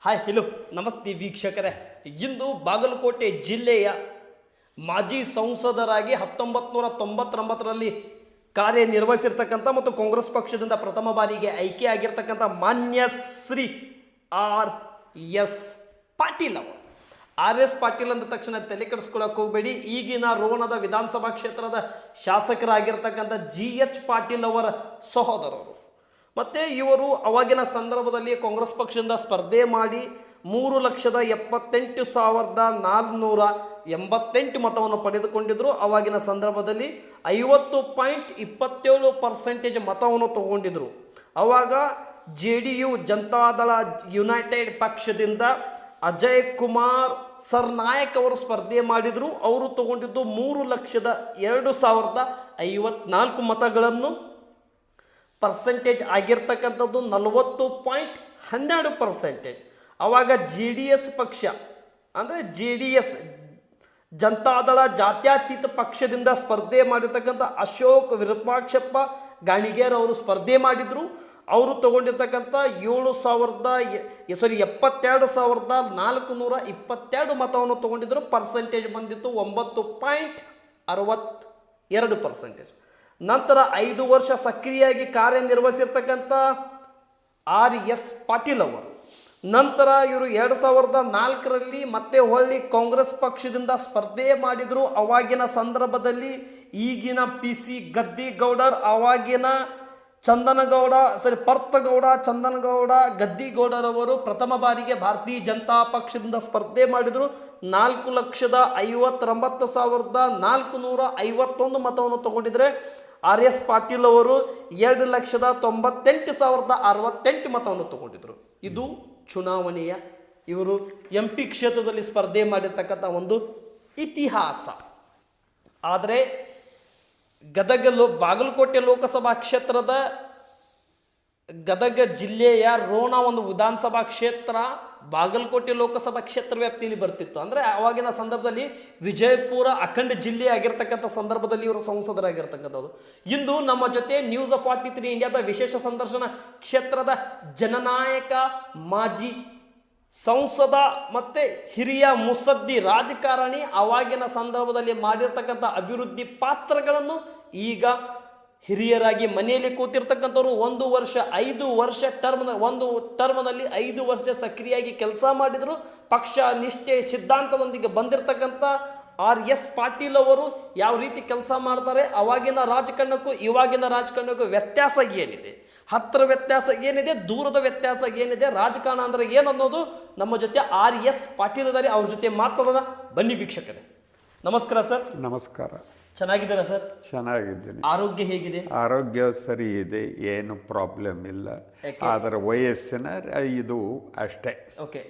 Hi hello ನಮಸ್ತೆ ವೀಕ್ಷಕರೇ. ಇಂದು ಬಾಗಲಕೋಟೆ ಜಿಲ್ಲೆಯ ಮಾಜಿ ಸಂಸದರಾಗಿ 1999ರಲ್ಲಿ ಕಾರ್ಯನಿರ್ವಹಿಸಿರ್ತಕ್ಕಂಥ ಮತ್ತು ಕಾಂಗ್ರೆಸ್ ಪಕ್ಷದಿಂದ ಪ್ರಥಮ ಬಾರಿಗೆ ಆಯ್ಕೆಯಾಗಿರ್ತಕ್ಕಂಥ ಮಾನ್ಯ ಶ್ರೀ R.S. ಪಾಟೀಲ್ ಅವರು. R.S. ಪಾಟೀಲ್ ಅಂದ ತಕ್ಷಣ ತಲೆ ಕೆಡಿಸ್ಕೊಳ್ಳೋಕೆ ಹೋಗಬೇಡಿ. ಈಗಿನ ರೋಣದ ವಿಧಾನಸಭಾ ಕ್ಷೇತ್ರದ ಶಾಸಕರಾಗಿರ್ತಕ್ಕಂಥ G.H. ಪಾಟೀಲ್ ಅವರ ಸಹೋದರರು. ಮತ್ತು ಇವರು ಅವಾಗಿನ ಸಂದರ್ಭದಲ್ಲಿ ಕಾಂಗ್ರೆಸ್ ಪಕ್ಷದಿಂದ ಸ್ಪರ್ಧೆ ಮಾಡಿ 3,78,488 ಮತವನ್ನು ಪಡೆದುಕೊಂಡಿದ್ದರು. ಅವಾಗಿನ ಸಂದರ್ಭದಲ್ಲಿ 50.27% ಮತವನ್ನು ತಗೊಂಡಿದ್ರು. ಆವಾಗ JDU ಜನತಾದಳ ಯುನೈಟೆಡ್ ಪಕ್ಷದಿಂದ ಅಜಯ್ ಕುಮಾರ್ ಸರ್ನಾಯಕ್ ಅವರು ಸ್ಪರ್ಧೆ ಮಾಡಿದರು. ಅವರು ತಗೊಂಡಿದ್ದು 3,02,054 ಮತಗಳನ್ನು. ಪರ್ಸೆಂಟೇಜ್ ಆಗಿರ್ತಕ್ಕಂಥದ್ದು 40.12%. ಆವಾಗ JDS ಪಕ್ಷ ಅಂದರೆ JDS ಜನತಾದಳ ಜಾತ್ಯತೀತ ಪಕ್ಷದಿಂದ ಸ್ಪರ್ಧೆ ಮಾಡಿರ್ತಕ್ಕಂಥ ಅಶೋಕ್ ವಿರೂಪಾಕ್ಷಪ್ಪ ಗಾಣಿಗೇರ್ ಅವರು ಸ್ಪರ್ಧೆ ಮಾಡಿದರು. ಅವರು ತಗೊಂಡಿರ್ತಕ್ಕಂಥ 72,422 ಮತವನ್ನು ತಗೊಂಡಿದ್ದರು. ಪರ್ಸೆಂಟೇಜ್ ಬಂದಿತ್ತು 9.62%. ನಂತರ 5 ವರ್ಷ ಸಕ್ರಿಯಾಗಿ ಕಾರ್ಯನಿರ್ವಹಿಸಿರ್ತಕ್ಕಂಥ R.S. ಪಾಟೀಲ್ ಅವರು. ನಂತರ ಇವರು 2004ರಲ್ಲಿ ಮತ್ತೆ ಹೊಳ್ಳಿ ಕಾಂಗ್ರೆಸ್ ಪಕ್ಷದಿಂದ ಸ್ಪರ್ಧೆ ಮಾಡಿದರು. ಅವಾಗಿನ ಸಂದರ್ಭದಲ್ಲಿ ಈಗಿನ PC ಗದ್ದಿಗೌಡರ್, ಅವಾಗಿನ ಪರ್ತಗೌಡ ಚಂದನಗೌಡ ಗದ್ದಿಗೌಡರವರು ಪ್ರಥಮ ಬಾರಿಗೆ ಭಾರತೀಯ ಜನತಾ ಪಕ್ಷದಿಂದ ಸ್ಪರ್ಧೆ ಮಾಡಿದರು. 4,59,451 ಮತವನ್ನು ತಗೊಂಡಿದ್ರೆ R.S. ಪಾಟೀಲ್ ಅವರು 2,98,068 ಮತವನ್ನು ತಗೊಂಡಿದ್ರು. ಇದು ಚುನಾವಣೆಯ ಇವರು MP ಕ್ಷೇತ್ರದಲ್ಲಿ ಸ್ಪರ್ಧೆ ಮಾಡಿರ್ತಕ್ಕಂಥ ಒಂದು ಇತಿಹಾಸ. ಆದರೆ ಬಾಗಲಕೋಟೆ ಲೋಕಸಭಾ ಕ್ಷೇತ್ರದ ಗದಗ ಜಿಲ್ಲೆಯ ರೋಣ ಒಂದು ವಿಧಾನಸಭಾ ಕ್ಷೇತ್ರ ಬಾಗಲಕೋಟೆ ಲೋಕಸಭಾ ಕ್ಷೇತ್ರ ವ್ಯಾಪ್ತಿಯಲ್ಲಿ ಬರ್ತಿತ್ತು. ಅಂದರೆ ಆವಾಗಿನ ಸಂದರ್ಭದಲ್ಲಿ ವಿಜಯಪುರ ಅಖಂಡ ಜಿಲ್ಲೆ ಆಗಿರ್ತಕ್ಕಂಥ ಸಂದರ್ಭದಲ್ಲಿ ಇವರು ಸಂಸದರಾಗಿರ್ತಕ್ಕಂಥದ್ದು. ಇಂದು ನಮ್ಮ ಜೊತೆ ನ್ಯೂಸ್ ಆಫ್ 43 ಇಂಡಿಯಾದ ವಿಶೇಷ ಸಂದರ್ಶನ ಕ್ಷೇತ್ರದ ಜನನಾಯಕ, ಮಾಜಿ ಸಂಸದ ಮತ್ತು ಹಿರಿಯ ಮುತ್ಸದ್ದಿ ರಾಜಕಾರಣಿ, ಅವಾಗಿನ ಸಂದರ್ಭದಲ್ಲಿ ಮಾಡಿರ್ತಕ್ಕಂಥ ಅಭಿವೃದ್ಧಿ ಪಾತ್ರಗಳನ್ನು ಈಗ ಹಿರಿಯರಾಗಿ ಮನೆಯಲ್ಲಿ ಕೂತಿರ್ತಕ್ಕಂಥವ್ರು. ಒಂದು ಟರ್ಮ್ನಲ್ಲಿ 5 ವರ್ಷ ಸಕ್ರಿಯಾಗಿ ಕೆಲಸ ಮಾಡಿದರು. ಪಕ್ಷ ನಿಷ್ಠೆ ಸಿದ್ಧಾಂತದೊಂದಿಗೆ ಬಂದಿರತಕ್ಕಂಥ R.S. ಪಾಟೀಲ್ ಅವರು ಯಾವ ರೀತಿ ಕೆಲಸ ಮಾಡ್ತಾರೆ, ಅವಾಗಿನ ರಾಜಕಾರಣಕ್ಕೂ ಇವಾಗಿನ ರಾಜಕಾರಣಕ್ಕೂ ವ್ಯತ್ಯಾಸ ಏನಿದೆ, ಹತ್ತಿರ ವ್ಯತ್ಯಾಸ ಏನಿದೆ, ದೂರದ ವ್ಯತ್ಯಾಸ ಏನಿದೆ, ರಾಜಕಾರಣ ಅಂದರೆ ಏನು ಅನ್ನೋದು ನಮ್ಮ ಜೊತೆ R.S. ಪಾಟೀಲ್ ಇದ್ದಾರೆ. ಅವ್ರ ಜೊತೆ ಮಾತಾಡೋಣ ಬನ್ನಿ ವೀಕ್ಷಕರೇ. ನಮಸ್ಕಾರ ಸರ್. ನಮಸ್ಕಾರ. ಚೆನ್ನಾಗಿದ್ದೀರಾ ಸರ್? ಚೆನ್ನಾಗಿದ್ದೀನಿ. ಆರೋಗ್ಯ ಹೇಗಿದೆ? ಆರೋಗ್ಯ ಸರಿ ಇದೆ, ಏನು ಪ್ರಾಬ್ಲಮ್ ಇಲ್ಲ. ಅದರ ವಯಸ್ಸಿನ ಇದು ಅಷ್ಟೇ. ಓಕೆ,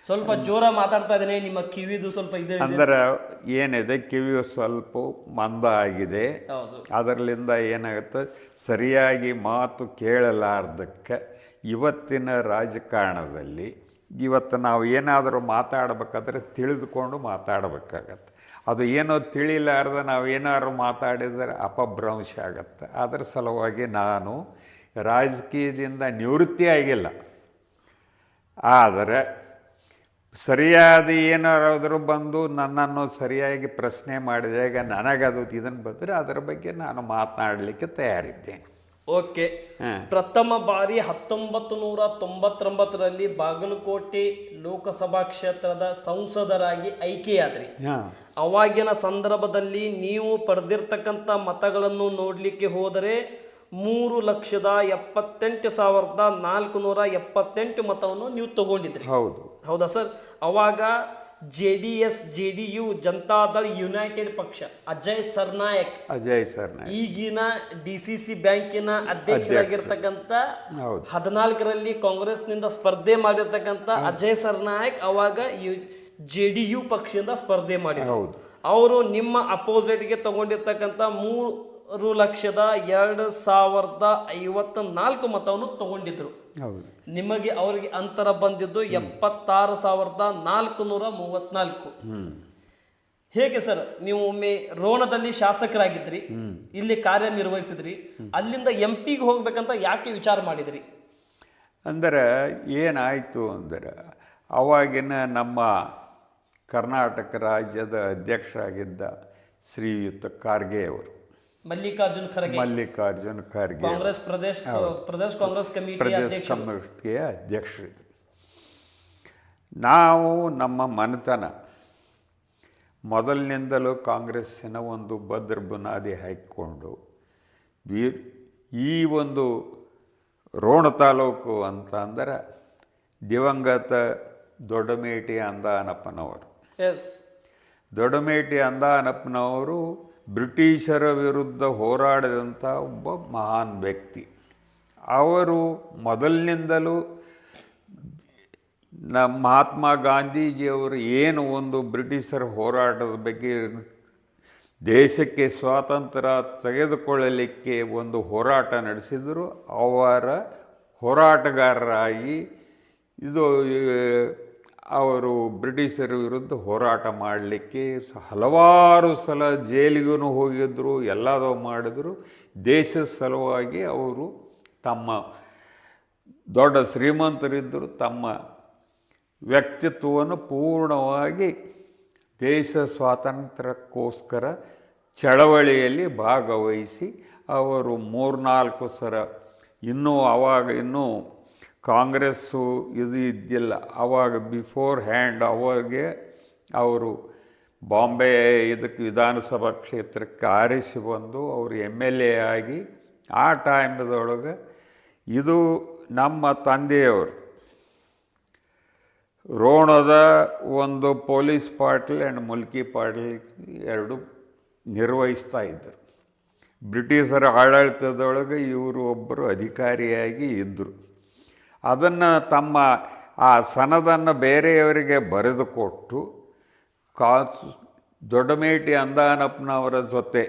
ಸ್ವಲ್ಪ ಜೋರ ಮಾತಾಡ್ತಾ ಇದ್ದೇನೆ, ನಿಮ್ಮ ಕಿವಿದು ಸ್ವಲ್ಪ ಇದೆ ಅಂದ್ರೆ ಏನಿದೆ, ಕಿವಿಯು ಸ್ವಲ್ಪ ಮಂದ ಆಗಿದೆ. ಅದರಲ್ಲಿಂದ ಏನಾಗುತ್ತೆ, ಸರಿಯಾಗಿ ಮಾತು ಕೇಳಲಾರ್ದಕ್ಕೆ ಇವತ್ತಿನ ರಾಜಕಾರಣದಲ್ಲಿ ಇವತ್ತು ನಾವು ಏನಾದರೂ ಮಾತಾಡಬೇಕಾದ್ರೆ ತಿಳಿದುಕೊಂಡು ಮಾತಾಡಬೇಕಾಗತ್ತೆ. ಅದು ಏನೋ ತಿಳಿಲಾರ್ದ ನಾವು ಏನಾದ್ರು ಮಾತಾಡಿದರೆ ಅಪಭ್ರಂಶ ಆಗತ್ತೆ. ಅದರ ಸಲುವಾಗಿ ನಾನು ರಾಜಕೀಯದಿಂದ ನಿವೃತ್ತಿ ಆಗಿಲ್ಲ. ಆದರೆ ಸರಿಯಾದ ಏನಾರಾದರೂ ಬಂದು ನನ್ನನ್ನು ಸರಿಯಾಗಿ ಪ್ರಶ್ನೆ ಮಾಡಿದಾಗ ನನಗದು ಇದನ್ನು ಬಂದರೆ ಅದರ ಬಗ್ಗೆ ನಾನು ಮಾತನಾಡಲಿಕ್ಕೆ ತಯಾರಿದ್ದೇನೆ. ಓಕೆ, ಪ್ರಥಮ ಬಾರಿ 1999ರಲ್ಲಿ ಬಾಗಲಕೋಟೆ ಲೋಕಸಭಾ ಕ್ಷೇತ್ರದ ಸಂಸದರಾಗಿ ಆಯ್ಕೆಯಾದ್ರಿ. ಅವಾಗಿನ ಸಂದರ್ಭದಲ್ಲಿ ನೀವು ಪಡೆದಿರ್ತಕ್ಕಂಥ ಮತಗಳನ್ನು ನೋಡಲಿಕ್ಕೆ ಹೋದರೆ 3,78,478 ಮತವನ್ನು ನೀವು ತಗೊಂಡಿದ್ರಿ. ಹೌದಾ ಸರ್? ಅವಾಗ JDU ಜನತಾದಳ ಯುನೈಟೆಡ್ ಪಕ್ಷ ಅಜಯ್ ಸರ್ನಾಯಕ್ ಈಗಿನ DCC ಬ್ಯಾಂಕಿನ ಅಧ್ಯಕ್ಷರಾಗಿರ್ತಕ್ಕಂಥ 14ರಲ್ಲಿ ಕಾಂಗ್ರೆಸ್ನಿಂದ ಸ್ಪರ್ಧೆ ಮಾಡಿರ್ತಕ್ಕಂಥ ಅಜಯ್ ಸರ್ನಾಯಕ್ ಅವಾಗ JDU ಪಕ್ಷದಿಂದ ಸ್ಪರ್ಧೆ ಮಾಡಿದ್ರು. ಅವರು ನಿಮ್ಮ ಅಪೋಸಿಟ್ಗೆ ತಗೊಂಡಿರ್ತಕ್ಕಂಥ 3,02,054 ಮತವನ್ನು ತಗೊಂಡಿದ್ರು. ನಿಮಗೆ ಅವರಿಗೆ ಅಂತರ ಬಂದಿದ್ದು 76,434. ಹೇಗೆ ಸರ್, ನೀವು ಒಮ್ಮೆ ರೋಣದಲ್ಲಿ ಶಾಸಕರಾಗಿದ್ರಿ, ಇಲ್ಲಿ ಕಾರ್ಯನಿರ್ವಹಿಸಿದ್ರಿ, ಅಲ್ಲಿಂದ MP ಗೆ ಹೋಗ್ಬೇಕಂತ ಯಾಕೆ ವಿಚಾರ ಮಾಡಿದ್ರಿ? ಅಂದರೆ ಏನಾಯಿತು ಅಂದರೆ ಆವಾಗಿನ ನಮ್ಮ ಕರ್ನಾಟಕ ರಾಜ್ಯದ ಅಧ್ಯಕ್ಷರಾಗಿದ್ದ ಶ್ರೀಯುತ ಖರ್ಗೆ ಅವರು, ಮಲ್ಲಿಕಾರ್ಜುನ್ ಖರ್ಗೆ, ಮಲ್ಲಿಕಾರ್ಜುನ್ ಖರ್ಗೆ ಕಾಂಗ್ರೆಸ್ ಪ್ರದೇಶ ಕಾಂಗ್ರೆಸ್ ಕಮಿಟಿಯ ಪ್ರದೇಶ ಅಧ್ಯಕ್ಷರು. ಕಮಿಟಿಯ ಅಧ್ಯಕ್ಷರಿದ್ದರು. ನಾವು ನಮ್ಮ ಮನೆತನ ಮೊದಲಿನಿಂದಲೂ ಕಾಂಗ್ರೆಸ್ಸಿನ ಒಂದು ಭದ್ರ ಬುನಾದಿ ಹಾಕಿಕೊಂಡು ಈ ಒಂದು ರೋಣ ತಾಲೂಕು ಅಂತ ಅಂದರೆ ದಿವಂಗತ ದೊಡ್ಡಮೇಟಿ ಅಂದಾನಪ್ಪನವರು. ಎಸ್, ದೊಡ್ಡಮೇಟಿ ಅಂದಾನಪ್ಪನವರು ಬ್ರಿಟಿಷರ ವಿರುದ್ಧ ಹೋರಾಡಿದಂಥ ಒಬ್ಬ ಮಹಾನ್ ವ್ಯಕ್ತಿ. ಅವರು ಮೊದಲಿನಿಂದಲೂ ನಮ್ಮ ಮಹಾತ್ಮ ಗಾಂಧೀಜಿಯವರು ಏನು ಒಂದು ಬ್ರಿಟಿಷರ ಹೋರಾಟದ ಬಗ್ಗೆ ದೇಶಕ್ಕೆ ಸ್ವಾತಂತ್ರ್ಯ ತೆಗೆದುಕೊಳ್ಳಲಿಕ್ಕೆ ಒಂದು ಹೋರಾಟ ನಡೆಸಿದರು. ಅವರ ಹೋರಾಟಗಾರರಾಗಿ ಅವರು ಬ್ರಿಟಿಷರ ವಿರುದ್ಧ ಹೋರಾಟ ಮಾಡಲಿಕ್ಕೆ ಹಲವಾರು ಸಲ ಜೈಲಿಗೂ ಹೋಗಿದ್ದರು, ಎಲ್ಲದೋ ಮಾಡಿದ್ರು. ದೇಶದ ಸಲುವಾಗಿ ಅವರು ತಮ್ಮ ದೊಡ್ಡ ಶ್ರೀಮಂತರಿದ್ದರು, ತಮ್ಮ ವ್ಯಕ್ತಿತ್ವವನ್ನು ಪೂರ್ಣವಾಗಿ ದೇಶ ಸ್ವಾತಂತ್ರ್ಯಕ್ಕೋಸ್ಕರ ಚಳವಳಿಯಲ್ಲಿ ಭಾಗವಹಿಸಿ ಅವರು 3-4 ಸಲ ಇನ್ನೂ ಕಾಂಗ್ರೆಸ್ಸು ಇದು ಇದ್ದಿಲ್ಲ ಆವಾಗ, ಬಿಫೋರ್ ಹ್ಯಾಂಡ್ ಅವರು ಬಾಂಬೆ ಇದಕ್ಕೆ ವಿಧಾನಸಭಾ ಕ್ಷೇತ್ರಕ್ಕೆ ಆರಿಸಿ ಬಂದು ಅವರು MLA ಆಗಿ ಆ ಟೈಮ್ದೊಳಗೆ ಇದು ನಮ್ಮ ತಂದೆಯವರು ರೋಣದ ಒಂದು ಪೊಲೀಸ್ ಪಾಟೀಲ್ ಆ್ಯಂಡ್ ಮುಲ್ಕಿ ಪಾಟೀಲ್ ಎರಡು ನಿರ್ವಹಿಸ್ತಾ ಇದ್ದರು. ಬ್ರಿಟಿಷರ ಆಡಳಿತದೊಳಗೆ ಇವರು ಒಬ್ಬರು ಅಧಿಕಾರಿಯಾಗಿ ಇದ್ದರು. ಅದನ್ನು ತಮ್ಮ ಆ ಸನದನ್ನು ಬೇರೆಯವರಿಗೆ ಬರೆದುಕೊಟ್ಟು ದೊಡ್ಡಮೇಟಿ ಅಂದಾನಪ್ಪನವರ ಜೊತೆ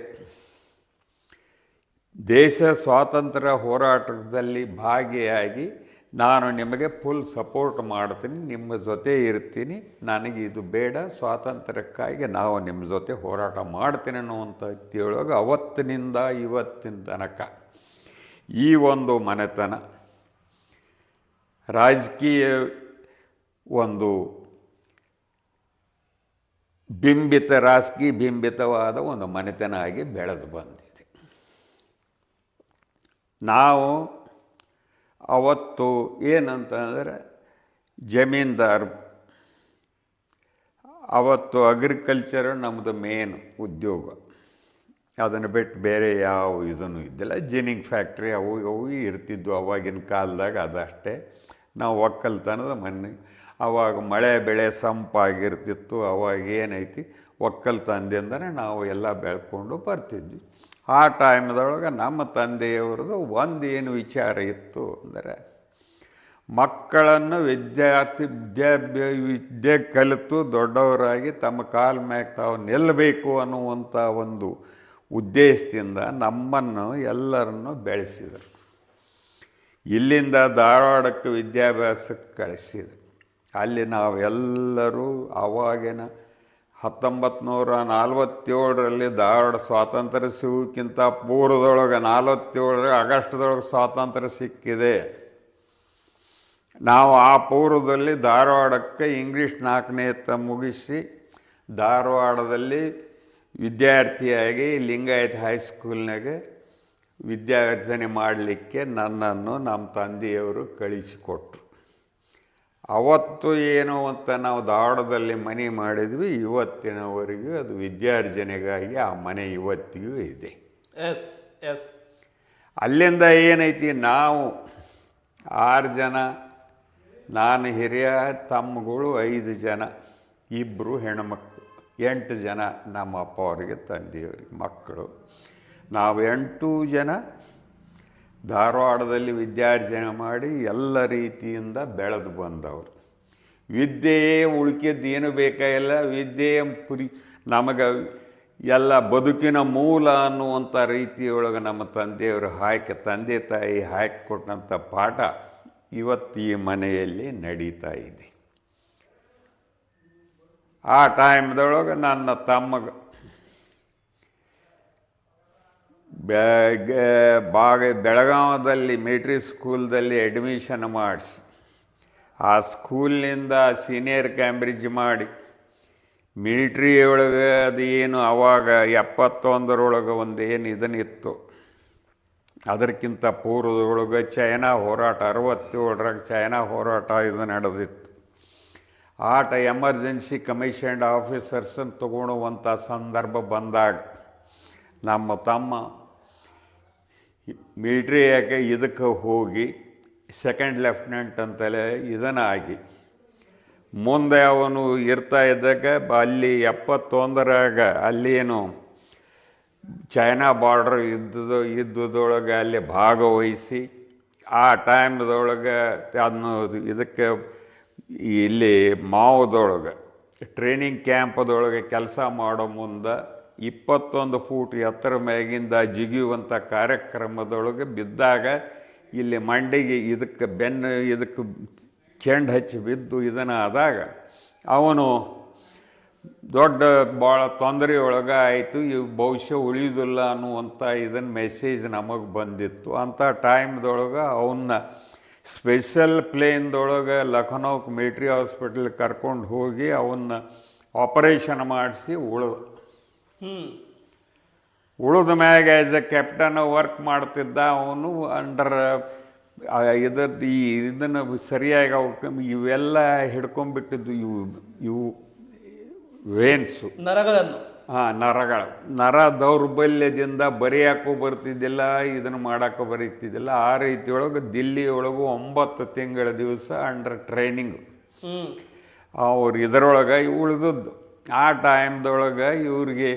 ದೇಶ ಸ್ವಾತಂತ್ರ್ಯ ಹೋರಾಟದಲ್ಲಿ ಭಾಗಿಯಾಗಿ ನಾನು ನಿಮಗೆ ಫುಲ್ ಸಪೋರ್ಟ್ ಮಾಡ್ತೀನಿ, ನಿಮ್ಮ ಜೊತೆ ಇರ್ತೀನಿ, ನನಗೆ ಇದು ಬೇಡ, ಸ್ವಾತಂತ್ರ್ಯಕ್ಕಾಗಿ ನಾವು ನಿಮ್ಮ ಜೊತೆ ಹೋರಾಟ ಮಾಡ್ತೀನಿ ಅನ್ನುವಂಥ ತಿಳೋಗ ಅವತ್ತಿನಿಂದ ಇವತ್ತಿನ ತನಕ ಈ ಒಂದು ಮನೆತನ ರಾಜಕೀಯ ಒಂದು ಬಿಂಬಿತವಾದ ಒಂದು ಮನೆತನ ಆಗಿ ಬೆಳೆದು ಬಂದಿದೆ. ನಾವು ಅವತ್ತು ಏನಂತಂದರೆ ಜಮೀನ್ದಾರ್, ಅವತ್ತು ಅಗ್ರಿಕಲ್ಚರ್ ನಮ್ಮದು ಮೇನ್ ಉದ್ಯೋಗ. ಅದನ್ನು ಬಿಟ್ಟು ಬೇರೆ ಯಾವ ಇದೂ ಇದ್ದಿಲ್ಲ. ಜಿನ್ನಿಂಗ್ ಫ್ಯಾಕ್ಟ್ರಿ ಅವು ಇರ್ತಿದ್ವು ಅವಾಗಿನ ಕಾಲದಾಗ, ಅದಷ್ಟೇ. ನಾವು ಒಕ್ಕಲ್ತನದ ಮನೆ, ಅವಾಗ ಮಳೆ ಬೆಳೆ ಸಂಪಾಗಿರ್ತಿತ್ತು. ಅವಾಗ ಏನೈತಿ ಒಕ್ಕಲ್ತನದಿಂದನೇ ನಾವು ಎಲ್ಲ ಬೆಳ್ಕೊಂಡು ಬರ್ತಿದ್ವಿ. ಆ ಟೈಮ್ದೊಳಗೆ ನಮ್ಮ ತಂದೆಯವ್ರದ್ದು ಏನು ವಿಚಾರ ಇತ್ತು ಅಂದರೆ, ಮಕ್ಕಳನ್ನು ವಿದ್ಯೆ ಕಲಿತು ದೊಡ್ಡವರಾಗಿ ತಮ್ಮ ಕಾಲ ಮ್ಯಾಗ ತಾವು ನಿಲ್ಲಬೇಕು ಅನ್ನುವಂಥ ಒಂದು ಉದ್ದೇಶದಿಂದ ನಮ್ಮನ್ನು ಎಲ್ಲರನ್ನು ಬೆಳೆಸಿದರು. ಇಲ್ಲಿಂದ ಧಾರವಾಡಕ್ಕೆ ವಿದ್ಯಾಭ್ಯಾಸಕ್ಕೆ ಕಳಿಸಿದರು. ಅಲ್ಲಿ ನಾವೆಲ್ಲರೂ ಆವಾಗಿನ 1947ರಲ್ಲಿ ಧಾರವಾಡ ಸ್ವಾತಂತ್ರ್ಯ ಸಿಗೋಕ್ಕಿಂತ ಪೂರ್ವದೊಳಗೆ 47 ಆಗಸ್ಟ್ದೊಳಗೆ ಸ್ವಾತಂತ್ರ್ಯ ಸಿಕ್ಕಿದೆ. ನಾವು ಆ ಪೂರ್ವದಲ್ಲಿ ಧಾರವಾಡಕ್ಕೆ ಇಂಗ್ಲೀಷ್ 4ನೇ ಮುಗಿಸಿ ಧಾರವಾಡದಲ್ಲಿ ವಿದ್ಯಾರ್ಥಿಯಾಗಿ ಲಿಂಗಾಯತ್ ಹೈಸ್ಕೂಲ್ನಾಗೆ ವಿದ್ಯಾರ್ಜನೆ ಮಾಡಲಿಕ್ಕೆ ನನ್ನನ್ನು ನಮ್ಮ ತಂದೆಯವರು ಕಳಿಸಿಕೊಟ್ರು. ಅವತ್ತು ಏನು ಅಂತ ನಾವು ಧಾರವಾಡದಲ್ಲಿ ಮನೆ ಮಾಡಿದ್ವಿ. ಇವತ್ತಿನವರೆಗೂ ಅದು ವಿದ್ಯಾರ್ಜನೆಗಾಗಿ ಆ ಮನೆ ಇವತ್ತಿಗೂ ಇದೆ. ಅಲ್ಲಿಂದ ಏನೈತಿ, ನಾವು 6 ಜನ, ನಾನು ಹಿರಿಯ ತಮ್ಮಗಳು 5 ಜನ, 2 ಹೆಣ್ಮಕ್ಳು, 8 ಜನ ನಮ್ಮ ಅಪ್ಪ ಅವರಿಗೆ ತಂದೆಯವರಿಗೆ ಮಕ್ಕಳು. ನಾವು 8 ಜನ ಧಾರವಾಡದಲ್ಲಿ ವಿದ್ಯಾರ್ಜನೆ ಮಾಡಿ ಎಲ್ಲ ರೀತಿಯಿಂದ ಬೆಳೆದು ಬಂದವರು. ವಿದ್ಯೆಯೇ ಉಳ್ಕಿದ್ದು ಏನು ಬೇಕಾಗಿಲ್ಲ, ವಿದ್ಯೆಯ ನಮಗೆ ಎಲ್ಲ ಬದುಕಿನ ಮೂಲ ಅನ್ನುವಂಥ ರೀತಿಯೊಳಗೆ ನಮ್ಮ ತಂದೆಯವರು ತಂದೆ ತಾಯಿ ಹಾಕಿಕೊಟ್ಟಂಥ ಪಾಠ ಇವತ್ತು ಈ ಮನೆಯಲ್ಲಿ ನಡೀತಾ ಇದೆ. ಆ ಟೈಮ್ದೊಳಗೆ ನನ್ನ ತಮ್ಮಗ ಬೆಳಗಾವದಲ್ಲಿ ಮಿಲಿಟ್ರಿ ಸ್ಕೂಲ್ದಲ್ಲಿ ಅಡ್ಮಿಷನ್ ಮಾಡಿಸಿ ಆ ಸ್ಕೂಲ್ನಿಂದ ಸೀನಿಯರ್ ಕ್ಯಾಂಬ್ರಿಡ್ಜ್ ಮಾಡಿ ಮಿಲಿಟ್ರಿ ಒಳಗೆ ಅದು ಏನು ಆವಾಗ 71ರೊಳಗೆ ಒಂದು ಏನು ಇದನ್ನಿತ್ತು, ಅದಕ್ಕಿಂತ ಪೂರ್ವದೊಳಗೆ ಚೈನಾ ಹೋರಾಟ 67ರಾಗ ಚೈನಾ ಹೋರಾಟ ಇದು ನಡೆದಿತ್ತು. ಆಟ ಎಮರ್ಜೆನ್ಸಿ ಕಮಿಷನ್ಡ್ ಆಫೀಸರ್ಸನ್ನು ತಗೊಳ್ಳುವಂಥ ಸಂದರ್ಭ ಬಂದಾಗ ನಮ್ಮ ತಮ್ಮ ಮಿಲಿಟ್ರಿ ಯಾಕೆ ಇದಕ್ಕೆ ಹೋಗಿ ಸೆಕೆಂಡ್ ಲೆಫ್ಟಿನೆಂಟ್ ಅಂತಲೇ ಇದನ್ನಾಗಿ ಮುಂದೆ ಅವನು ಇರ್ತಾ ಇದ್ದಾಗ ಅಲ್ಲಿ 71ರಾಗ ಅಲ್ಲೇನು ಚೈನಾ ಬಾರ್ಡ್ರ್ ಯುದ್ಧದೊಳಗೆ ಅಲ್ಲಿ ಭಾಗವಹಿಸಿ ಆ ಟೈಮ್ದೊಳಗೆ ಅದನ್ನು ಇದಕ್ಕೆ ಇಲ್ಲಿ ಮಾವದೊಳಗೆ ಟ್ರೈನಿಂಗ್ ಕ್ಯಾಂಪದೊಳಗೆ ಕೆಲಸ ಮಾಡೋ ಮುಂದೆ 21 ಫೂಟ್ ಎತ್ತರ ಮ್ಯಾಗಿಂದ ಜಿಗಿಯುವಂಥ ಕಾರ್ಯಕ್ರಮದೊಳಗೆ ಬಿದ್ದಾಗ ಇಲ್ಲಿ ಮಂಡಿಗೆ ಇದಕ್ಕೆ ಬೆನ್ನು ಇದಕ್ಕೆ ಚೆಂಡು ಹಚ್ಚಿ ಬಿದ್ದು ಇದನ್ನು ಆದಾಗ ಅವನು ದೊಡ್ಡ ಭಾಳ ತೊಂದರೆಯೊಳಗೆ ಆಯಿತು, ಇವು ಬಹುಶಃ ಉಳಿಯೋದಿಲ್ಲ ಅನ್ನುವಂಥ ಇದನ್ನು ಮೆಸೇಜ್ ನಮಗೆ ಬಂದಿತ್ತು. ಅಂಥ ಟೈಮ್ದೊಳಗೆ ಅವನ್ನ ಸ್ಪೆಷಲ್ ಪ್ಲೇನ್ದೊಳಗೆ ಲಖನೌಗೆ ಮಿಲಿಟ್ರಿ ಹಾಸ್ಪಿಟಲ್ ಕರ್ಕೊಂಡು ಹೋಗಿ ಅವನ್ನ ಆಪರೇಷನ್ ಮಾಡಿಸಿ ಉಳಿದ ಮ್ಯಾಗ ಆ್ಯಸ್ ಎ ಕ್ಯಾಪ್ಟನ್ ವರ್ಕ್ ಮಾಡ್ತಿದ್ದ. ಅವನು ಅಂಡರ್ ಇದನ್ನು ಸರಿಯಾಗಿ ಅವಕ್ಕೆ ಇವೆಲ್ಲ ಹಿಡ್ಕೊಂಡ್ಬಿಟ್ಟಿದ್ದು ಇವು ವೇನ್ಸು, ನರಗಳನ್ನು. ನರ ದೌರ್ಬಲ್ಯದಿಂದ ಬರೆಯೋಕ್ಕೂ ಬರ್ತಿದ್ದಿಲ್ಲ, ಇದನ್ನು ಮಾಡೋಕ್ಕೂ ಬರೀತಿದ್ದಿಲ್ಲ. ಆ ರೀತಿಯೊಳಗೆ ದಿಲ್ಲಿಯೊಳಗೂ 9 ತಿಂಗಳ ದಿವಸ ಅಂಡರ್ ಟ್ರೈನಿಂಗು ಅವ್ರು ಇದರೊಳಗೆ ಉಳಿದದ್ದು. ಆ ಟೈಮ್ದೊಳಗೆ ಇವ್ರಿಗೆ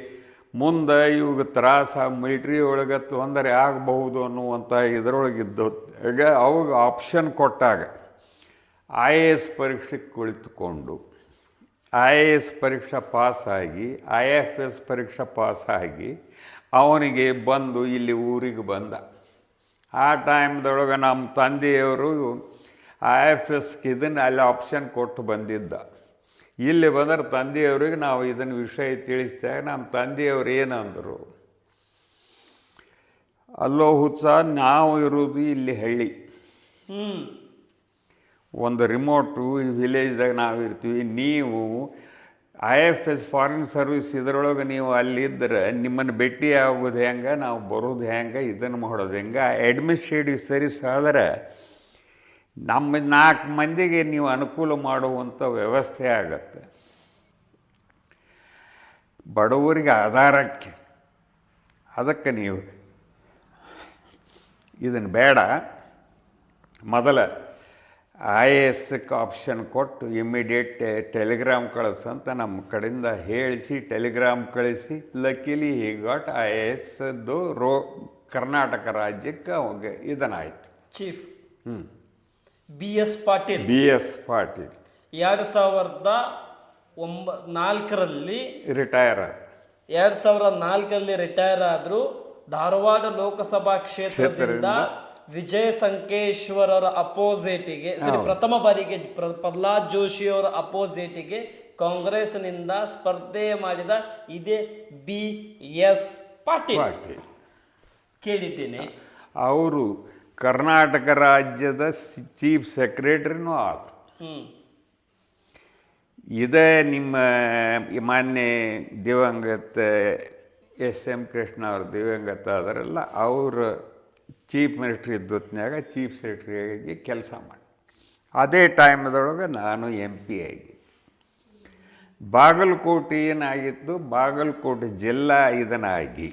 ಮುಂದೆ ಇವ್ಗೆ ತ್ರಾಸ ಮಿಲಿಟ್ರಿ ಒಳಗೆ ತೊಂದರೆ ಆಗಬಹುದು ಅನ್ನುವಂಥ ಇದರೊಳಗಿದ್ದು ಈಗ ಅವಾಗ ಆಪ್ಷನ್ ಕೊಟ್ಟಾಗ IAS ಪರೀಕ್ಷೆಗೆ ಕುಳಿತುಕೊಂಡು IAS ಪರೀಕ್ಷೆ ಪಾಸಾಗಿ IFS ಪರೀಕ್ಷೆ ಪಾಸಾಗಿ ಅವನಿಗೆ ಬಂದು ಇಲ್ಲಿ ಊರಿಗೆ ಬಂದ. ಆ ಟೈಮ್ದೊಳಗೆ ನಮ್ಮ ತಂದೆಯವರು IFSಗೆ ಇದನ್ನು ಅಲ್ಲಿ ಆಪ್ಷನ್ ಕೊಟ್ಟು ಬಂದಿದ್ದ. ಇಲ್ಲಿ ಬಂದರೆ ತಂದೆಯವ್ರಿಗೆ ನಾವು ಇದನ್ನು ವಿಷಯ ತಿಳಿಸಿದಾಗ ನಮ್ಮ ತಂದೆಯವರು ಏನಂದರು, ಅಲ್ಲೋ ಹುಚ್ಚ, ನಾವು ಇರೋದು ಇಲ್ಲಿ ಹಳ್ಳಿ, ಒಂದು ರಿಮೋಟು ವಿಲೇಜ್ದಾಗ ನಾವು ಇರ್ತೀವಿ, ನೀವು IFS ಫಾರಿನ್ ಸರ್ವಿಸ್ ಇದರೊಳಗೆ ನೀವು ಅಲ್ಲಿದ್ದರೆ ನಿಮ್ಮನ್ನು ಭೇಟಿ ಆಗೋದು ಹೆಂಗೆ, ನಾವು ಬರೋದು ಹೆಂಗೆ, ಇದನ್ನು ಮಾಡೋದು ಹೆಂಗೆ, ಅಡ್ಮಿನಿಸ್ಟ್ರೇಟಿವ್ ಸರ್ವಿಸ್ ಆದರೆ ನಮ್ಮ 4 ಮಂದಿಗೆ ನೀವು ಅನುಕೂಲ ಮಾಡುವಂಥ ವ್ಯವಸ್ಥೆ ಆಗತ್ತೆ. ಬಡವರಿಗೆ ಆಧಾರಕ್ಕೆ ಅದಕ್ಕೆ ನೀವು ಇದನ್ನು ಬೇಡ, ಮೊದಲ IASಗೆ ಆಪ್ಷನ್ ಕೊಟ್ಟು ಇಮ್ಮಿಡಿಯೇಟ್ ಟೆಲಿಗ್ರಾಮ್ ಕಳಿಸಂತ ನಮ್ಮ ಕಡೆಯಿಂದ ಹೇಳಿಸಿ ಟೆಲಿಗ್ರಾಮ್ ಕಳಿಸಿ ಲಕ್ಕಿಲಿ ಹಿ ಗಾಟ್ IASದು ಕರ್ನಾಟಕ ರಾಜ್ಯಕ್ಕೆ ಅವಾಗ ಇದನ್ನಾಯಿತು. ಚೀಫ್ BS ಪಾಟೀಲ್ 2004ರಲ್ಲಿ ರಿಟೈರ್ ಆದರು. 2004ರಲ್ಲಿ ರಿಟೈರ್ ಆದರು. ಧಾರವಾಡ ಲೋಕಸಭಾ ಕ್ಷೇತ್ರದಿಂದ ವಿಜಯ ಸಂಕೇಶ್ವರರ ಅಪೋಸಿಟಿಗೆ ಪ್ರಥಮ ಬಾರಿಗೆ ಪ್ರಹ್ಲಾದ್ ಜೋಶಿ ಅವರ ಅಪೋಸಿಟಿಗೆ ಕಾಂಗ್ರೆಸ್ನಿಂದ ಸ್ಪರ್ಧೆ ಮಾಡಿದ ಇದೇ BS ಪಾಟೀಲ್ ಕೇಳಿದ್ದೇನೆ. ಅವರು ಕರ್ನಾಟಕ ರಾಜ್ಯದ ಚೀಫ್ ಸೆಕ್ರೆಟರಿನೂ ಆದರು. ಇದೇ ನಿಮ್ಮ ಮಾನ್ಯ ದಿವಂಗತ SM ಕೃಷ್ಣ ಅವರು ದಿವಂಗತ ಅದರಲ್ಲ, ಅವರು ಚೀಫ್ ಮಿನಿಸ್ಟ್ರಿ ಇದ್ದೊತ್ನಾಗ ಚೀಫ್ ಸೆಕ್ರೆಟರಿಯಾಗಿ ಕೆಲಸ ಮಾಡಿ ಅದೇ ಟೈಮ್ದೊಳಗೆ ನಾನು MP ಆಗಿದ್ದೆ. ಬಾಗಲಕೋಟೆ ಏನಾಗಿತ್ತು, ಬಾಗಲಕೋಟೆ ಜಿಲ್ಲಾ ಇದನ್ನಾಗಿ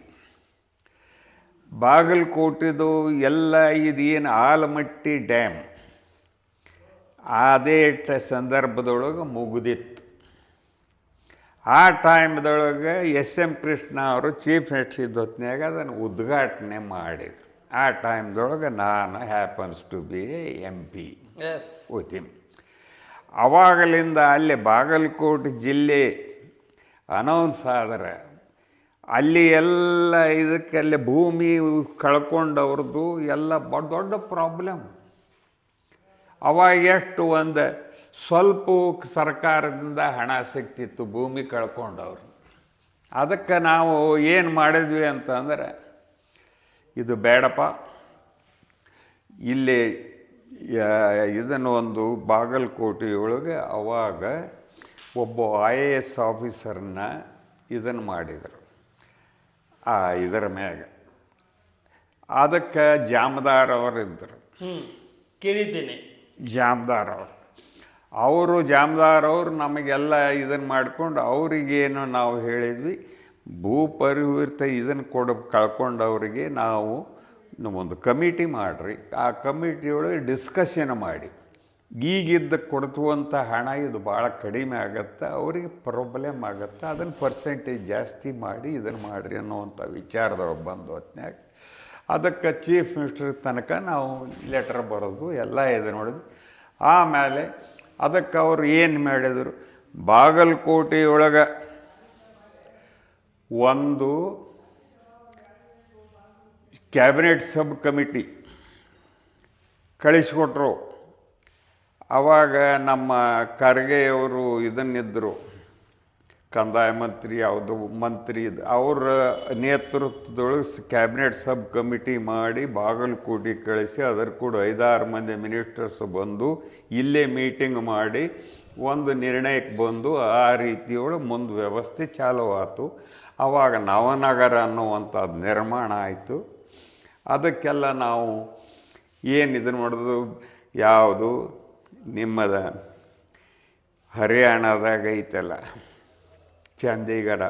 ಬಾಗಲಕೋಟೆದು ಎಲ್ಲ ಇದೇನು ಆಲಮಟ್ಟಿ ಡ್ಯಾಮ್ ಅದೇ ಸಂದರ್ಭದೊಳಗೆ ಮುಗಿದಿತ್ತು. ಆ ಟೈಮ್ದೊಳಗೆ SM ಕೃಷ್ಣ ಅವರು ಚೀಫ್ ಮಿನಿಸ್ಟರ್ ಇದ್ದೊತ್ನಾಗ ಅದನ್ನು ಉದ್ಘಾಟನೆ ಮಾಡಿದರು. ಆ ಟೈಮ್ದೊಳಗೆ ನಾನು ಹ್ಯಾಪನ್ಸ್ ಟು ಬಿ MP ಓದ್ತೀನಿ. ಅವಾಗಲಿಂದ ಅಲ್ಲಿ ಬಾಗಲಕೋಟೆ ಜಿಲ್ಲೆ ಅನೌನ್ಸ್ ಆದರೆ ಅಲ್ಲಿ ಎಲ್ಲ ಇದಕ್ಕಲ್ಲಿ ಭೂಮಿ ಕಳ್ಕೊಂಡವ್ರದ್ದು ಎಲ್ಲ ದೊಡ್ಡ ಪ್ರಾಬ್ಲಮ್. ಅವಾಗ ಎಷ್ಟು ಒಂದು ಸ್ವಲ್ಪ ಸರ್ಕಾರದಿಂದ ಹಣ ಸಿಗ್ತಿತ್ತು ಭೂಮಿ ಕಳ್ಕೊಂಡವ್ರು. ಅದಕ್ಕೆ ನಾವು ಏನು ಮಾಡಿದ್ವಿ ಅಂತಂದರೆ, ಇದು ಬೇಡಪ್ಪ, ಇಲ್ಲಿ ಇದನ್ನು ಒಂದು ಬಾಗಲಕೋಟೆಯೊಳಗೆ ಅವಾಗ ಒಬ್ಬ IAS ಆಫೀಸರ್ನ ಇದನ್ನು ಮಾಡಿದರು ಇದರ ಮ್ಯಾಗ. ಅದಕ್ಕೆ ಜಾಮದಾರ್ ಅವರಿದ್ದರು, ಕೇಳಿದ್ದೇನೆ. ಜಾಮದಾರ್ ಅವರು ನಮಗೆಲ್ಲ ಇದನ್ನು ಮಾಡಿಕೊಂಡು ಅವರಿಗೇನು ನಾವು ಹೇಳಿದ್ವಿ, ಭೂ ಪರಿವೃತ ಇದನ್ನು ಕಳ್ಕೊಂಡವರಿಗೆ ನಾವು ಒಂದು ಕಮಿಟಿ ಮಾಡಿರಿ, ಆ ಕಮಿಟಿಯೊಳಗೆ ಡಿಸ್ಕಷನ್ ಮಾಡಿ ಈಗಿದ್ದ ಕೊಡ್ತುವಂಥ ಹಣ ಇದು ಭಾಳ ಕಡಿಮೆ ಆಗತ್ತೆ, ಅವರಿಗೆ ಪ್ರಾಬ್ಲಮ್ ಆಗುತ್ತೆ, ಅದನ್ನು ಪರ್ಸೆಂಟೇಜ್ ಜಾಸ್ತಿ ಮಾಡಿ ಇದನ್ನು ಮಾಡಿರಿ ಅನ್ನೋವಂಥ ವಿಚಾರದೊಳಗೆ ಬಂದು ಹೊತ್ನ್ಯಾಗ ಅದಕ್ಕೆ ಚೀಫ್ ಮಿನಿಸ್ಟರ್ ತನಕ ನಾವು ಲೆಟರ್ ಬರೋದು ಎಲ್ಲ ಇದು ನೋಡಿದ್ವಿ. ಆಮೇಲೆ ಅದಕ್ಕೆ ಅವರು ಏನು ಮಾಡಿದರು, ಬಾಗಲಕೋಟೆಯೊಳಗೆ ಒಂದು ಕ್ಯಾಬಿನೆಟ್ ಸಬ್ ಕಮಿಟಿ ಕಳಿಸ್ಕೊಟ್ರು. ಆವಾಗ ನಮ್ಮ ಖರ್ಗೆಯವರು ಇದನ್ನಿದ್ದರು, ಕಂದಾಯ ಮಂತ್ರಿ ಯಾವುದು ಮಂತ್ರಿ ಇದು, ಅವರ ನೇತೃತ್ವದೊಳಗೆ ಕ್ಯಾಬಿನೆಟ್ ಸಬ್ ಕಮಿಟಿ ಮಾಡಿ ಬಾಗಲಕೋಟೆಗೆ ಕಳಿಸಿ ಅದರ ಕೂಡ 5-6 ಮಂದಿ ಮಿನಿಸ್ಟರ್ಸ್ ಬಂದು ಇಲ್ಲೇ ಮೀಟಿಂಗ್ ಮಾಡಿ ಒಂದು ನಿರ್ಣಯಕ್ಕೆ ಬಂದು ಆ ರೀತಿಯೊಳಗೆ ಮುಂದೆ ವ್ಯವಸ್ಥೆ ಚಾಲೂ ಆಯಿತು. ಆವಾಗ ನವನಗರ ಅನ್ನುವಂಥದ್ದು ನಿರ್ಮಾಣ ಆಯಿತು. ಅದಕ್ಕೆಲ್ಲ ನಾವು ಏನು ಇದನ್ನು ಮಾಡೋದು, ಯಾವುದು ನಿಮ್ಮದ ಹರಿಯಾಣದಾಗ ಐತಲ್ಲ ಚಂಡೀಗಢ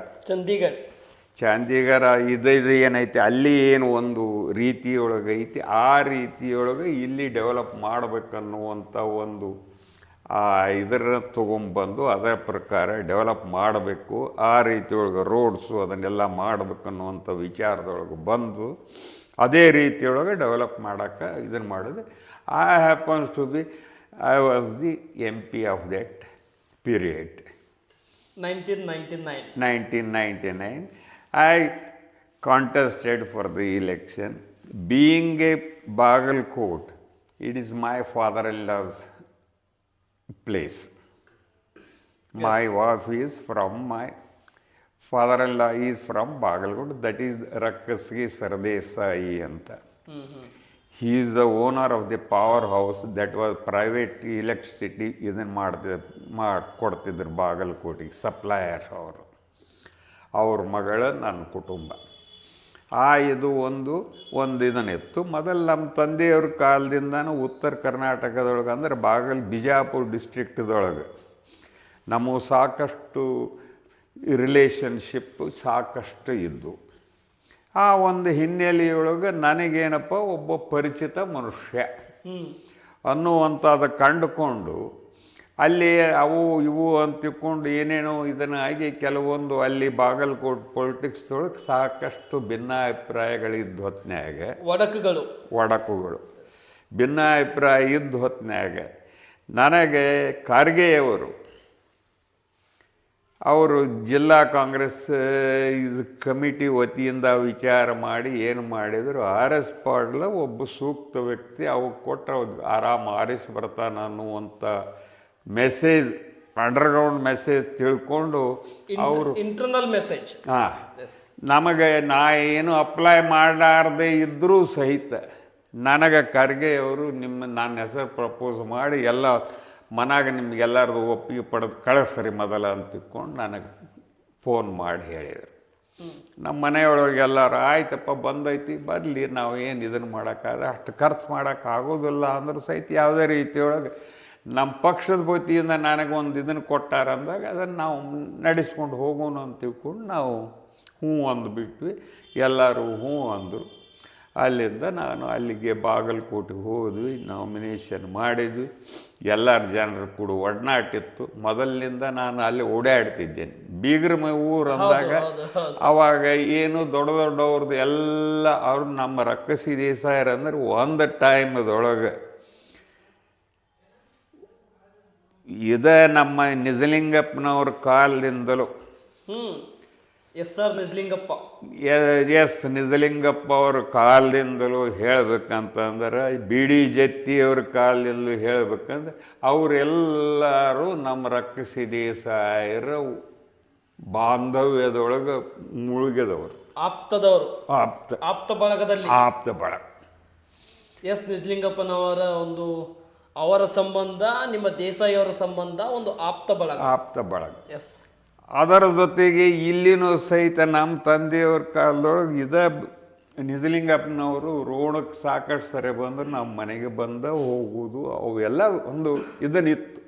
ಇದು ಏನೈತಿ ಅಲ್ಲಿ ಏನು ಒಂದು ರೀತಿಯೊಳಗೆ ಐತಿ, ಆ ರೀತಿಯೊಳಗೆ ಇಲ್ಲಿ ಡೆವಲಪ್ ಮಾಡಬೇಕನ್ನುವಂಥ ಒಂದು ಇದರ ತೊಗೊಂಬಂದು ಅದರ ಪ್ರಕಾರ ಡೆವಲಪ್ ಮಾಡಬೇಕು, ಆ ರೀತಿಯೊಳಗೆ ರೋಡ್ಸು ಅದನ್ನೆಲ್ಲ ಮಾಡಬೇಕನ್ನುವಂಥ ವಿಚಾರದೊಳಗೆ ಬಂದು ಅದೇ ರೀತಿಯೊಳಗೆ ಡೆವಲಪ್ ಮಾಡೋಕ್ಕೆ ಇದನ್ನು ಮಾಡಿದೆ. I happens to be I was the MP of that period 1999. I contested for the election. Being a Bagalkot, it is my father-in-law's place. Yes. My wife is from my father-in-law is from Bagalkot, that is Rakkasgi Sardesai anta. He is the owner of the powerhouse that was private electricity ಇದನ್ನು ಕೊಡ್ತಿದ್ರು ಬಾಗಲಕೋಟೆಗೆ supplier ಅವರು. ಅವ್ರ ಮಗಳ ನನ್ನ ಕುಟುಂಬ. ಇದು ಒಂದು ಇದನ್ನಿತ್ತು. ಮೊದಲು ನಮ್ಮ ತಂದೆಯವ್ರ ಕಾಲದಿಂದನೂ ಉತ್ತರ ಕರ್ನಾಟಕದೊಳಗೆ ಅಂದರೆ ಬಿಜಾಪುರ ಡಿಸ್ಟ್ರಿಕ್ಟ್ದೊಳಗೆ ನಮಗೆ ಸಾಕಷ್ಟು ರಿಲೇಷನ್ಶಿಪ್ ಸಾಕಷ್ಟು ಇದ್ದು. ಆ ಒಂದು ಹಿನ್ನೆಲೆಯೊಳಗೆ ನನಗೇನಪ್ಪ ಒಬ್ಬ ಪರಿಚಿತ ಮನುಷ್ಯ ಅನ್ನುವಂಥದ್ದು ಕಂಡುಕೊಂಡು ಅಲ್ಲಿ ಅವು ಇವು ಅಂತ ತಿಳ್ಕೊಂಡು ಏನೇನೋ ಇದನ್ನು ಆಗಿ ಕೆಲವೊಂದು ಅಲ್ಲಿ ಬಾಗಲಕೋಟೆ ಪೊಲಿಟಿಕ್ಸ್ದೊಳಗೆ ಸಾಕಷ್ಟು ಭಿನ್ನಾಭಿಪ್ರಾಯಗಳಿದ್ದ ಹೊತ್ತಿನಾಗ ಒಡಕುಗಳು ಭಿನ್ನಾಭಿಪ್ರಾಯ ಇದ್ದ ಹೊತ್ತಿನಾಗ ನನಗೆ ಖರ್ಗೆಯವರು ಅವರು ಜಿಲ್ಲಾ ಕಾಂಗ್ರೆಸ್ ಇದು ಕಮಿಟಿ ವತಿಯಿಂದ ವಿಚಾರ ಮಾಡಿ ಏನು ಮಾಡಿದರು, RS ಪಾಟೀಲ ಒಬ್ಬ ಸೂಕ್ತ ವ್ಯಕ್ತಿ, ಅವು ಕೊಟ್ಟರೆ ಆರಾಮ್ ಆರಿಸಿ ಬರ್ತಾನೆ ಅನ್ನುವಂಥ ಮೆಸೇಜ್, ಅಂಡರ್ಗ್ರೌಂಡ್ ಮೆಸೇಜ್ ತಿಳ್ಕೊಂಡು ಅವರು ಇಂಟರ್ನಲ್ ಮೆಸೇಜ್ ನಮಗೆ ಏನು ಅಪ್ಲೈ ಮಾಡಲಾರ್ದೇ ಇದ್ದರೂ ಸಹಿತ ನನಗೆ ಖರ್ಗೆಯವರು ನನ್ನ ಹೆಸರು ಪ್ರಪೋಸ್ ಮಾಡಿ ಎಲ್ಲ ಮನಾಗ ನಿಮ್ಗೆಲ್ಲರದು ಒಪ್ಪಿಗೆ ಪಡೆದು ಕಳಿಸ್ರಿ ಮೊದಲ ಅಂತ ತಿಳ್ಕೊಂಡು ನನಗೆ ಫೋನ್ ಮಾಡಿ ಹೇಳಿದರು. ನಮ್ಮ ಮನೆಯೊಳಗೆ ಎಲ್ಲರೂ ಆಯ್ತಪ್ಪ ಬಂದೈತಿ ಬರಲಿ, ನಾವು ಏನು ಇದನ್ನು ಮಾಡೋಕ್ಕಾದ್ರೆ ಅಷ್ಟು ಖರ್ಚು ಮಾಡೋಕ್ಕಾಗೋದಿಲ್ಲ ಅಂದರೂ ಸಹಿತ ಯಾವುದೇ ರೀತಿಯೊಳಗೆ ನಮ್ಮ ಪಕ್ಷದ ವತಿಯಿಂದ ನನಗೊಂದು ಇದನ್ನು ಕೊಟ್ಟಾರ ಅಂದಾಗ ಅದನ್ನು ನಾವು ನಡೆಸ್ಕೊಂಡು ಹೋಗೋಣ ಅಂತ ತಿಳ್ಕೊಂಡು ನಾವು ಹ್ಞೂ ಅಂದುಬಿಟ್ವಿ. ಎಲ್ಲರೂ ಹ್ಞೂ ಅಂದರು. ಅಲ್ಲಿಂದ ನಾನು ಅಲ್ಲಿಗೆ ಬಾಗಲಕೋಟೆಗೆ ಹೋದ್ವಿ, ನಾಮಿನೇಷನ್ ಮಾಡಿದ್ವಿ. ಎಲ್ಲರ ಜನರು ಕೂಡ ಒಡನಾಟಿತ್ತು. ಮೊದಲಿನಿಂದ ನಾನು ಅಲ್ಲಿ ಓಡಾಡ್ತಿದ್ದೇನೆ. ಬೀಗರ ಊರು ಅಂದಾಗ ಅವಾಗ ಏನು ದೊಡ್ಡ ದೊಡ್ಡವ್ರದ್ದು ಎಲ್ಲ ಅವ್ರು ನಮ್ಮ ರಕ್ಕಸಿ ದೇಸಾಯರು ಅಂದ್ರೆ ಒಂದು ಟೈಮ್ದೊಳಗೆ ಇದೇ ನಮ್ಮ ನಿಜಲಿಂಗಪ್ಪನವ್ರ ಕಾಲದಿಂದಲೂ ನಿಜಲಿಂಗಪ್ಪ ಅವ್ರ ಕಾಲದಿಂದಲೂ ಹೇಳ್ಬೇಕಂತಂದ್ರೆ BD ಜತ್ತಿಯವ್ರ ಕಾಲದಿಂದಲೂ ಹೇಳ್ಬೇಕಂದ್ರೆ ಅವರೆಲ್ಲರೂ ನಮ್ಮ ರಕ್ಕಸಿ ದೇಸಾಯರ ಬಾಂಧವ್ಯದೊಳಗೆ ಮುಳುಗಿದವರು, ಆಪ್ತ ಬಳಗ. ಎಸ್ ನಿಜಲಿಂಗಪ್ಪನವರ ಅವರ ಸಂಬಂಧ ನಿಮ್ಮ ದೇಸಾಯಿ ಅವರ ಸಂಬಂಧ ಒಂದು ಆಪ್ತ ಬಳಗ. ಎಸ್. ಅದರ ಜೊತೆಗೆ ಇಲ್ಲಿನೂ ಸಹಿತ ನಮ್ಮ ತಂದೆಯವ್ರ ಕಾಲದೊಳಗೆ ನಿಜಲಿಂಗಪ್ಪನವರು ರೋಣಕ್ಕೆ ಸಾಕಷ್ಟು ಸರಿ ಬಂದ್ರೆ ನಮ್ಮ ಮನೆಗೆ ಬಂದ ಹೋಗುವುದು ಅವೆಲ್ಲ ಒಂದು ಇದನ್ನಿತ್ತು.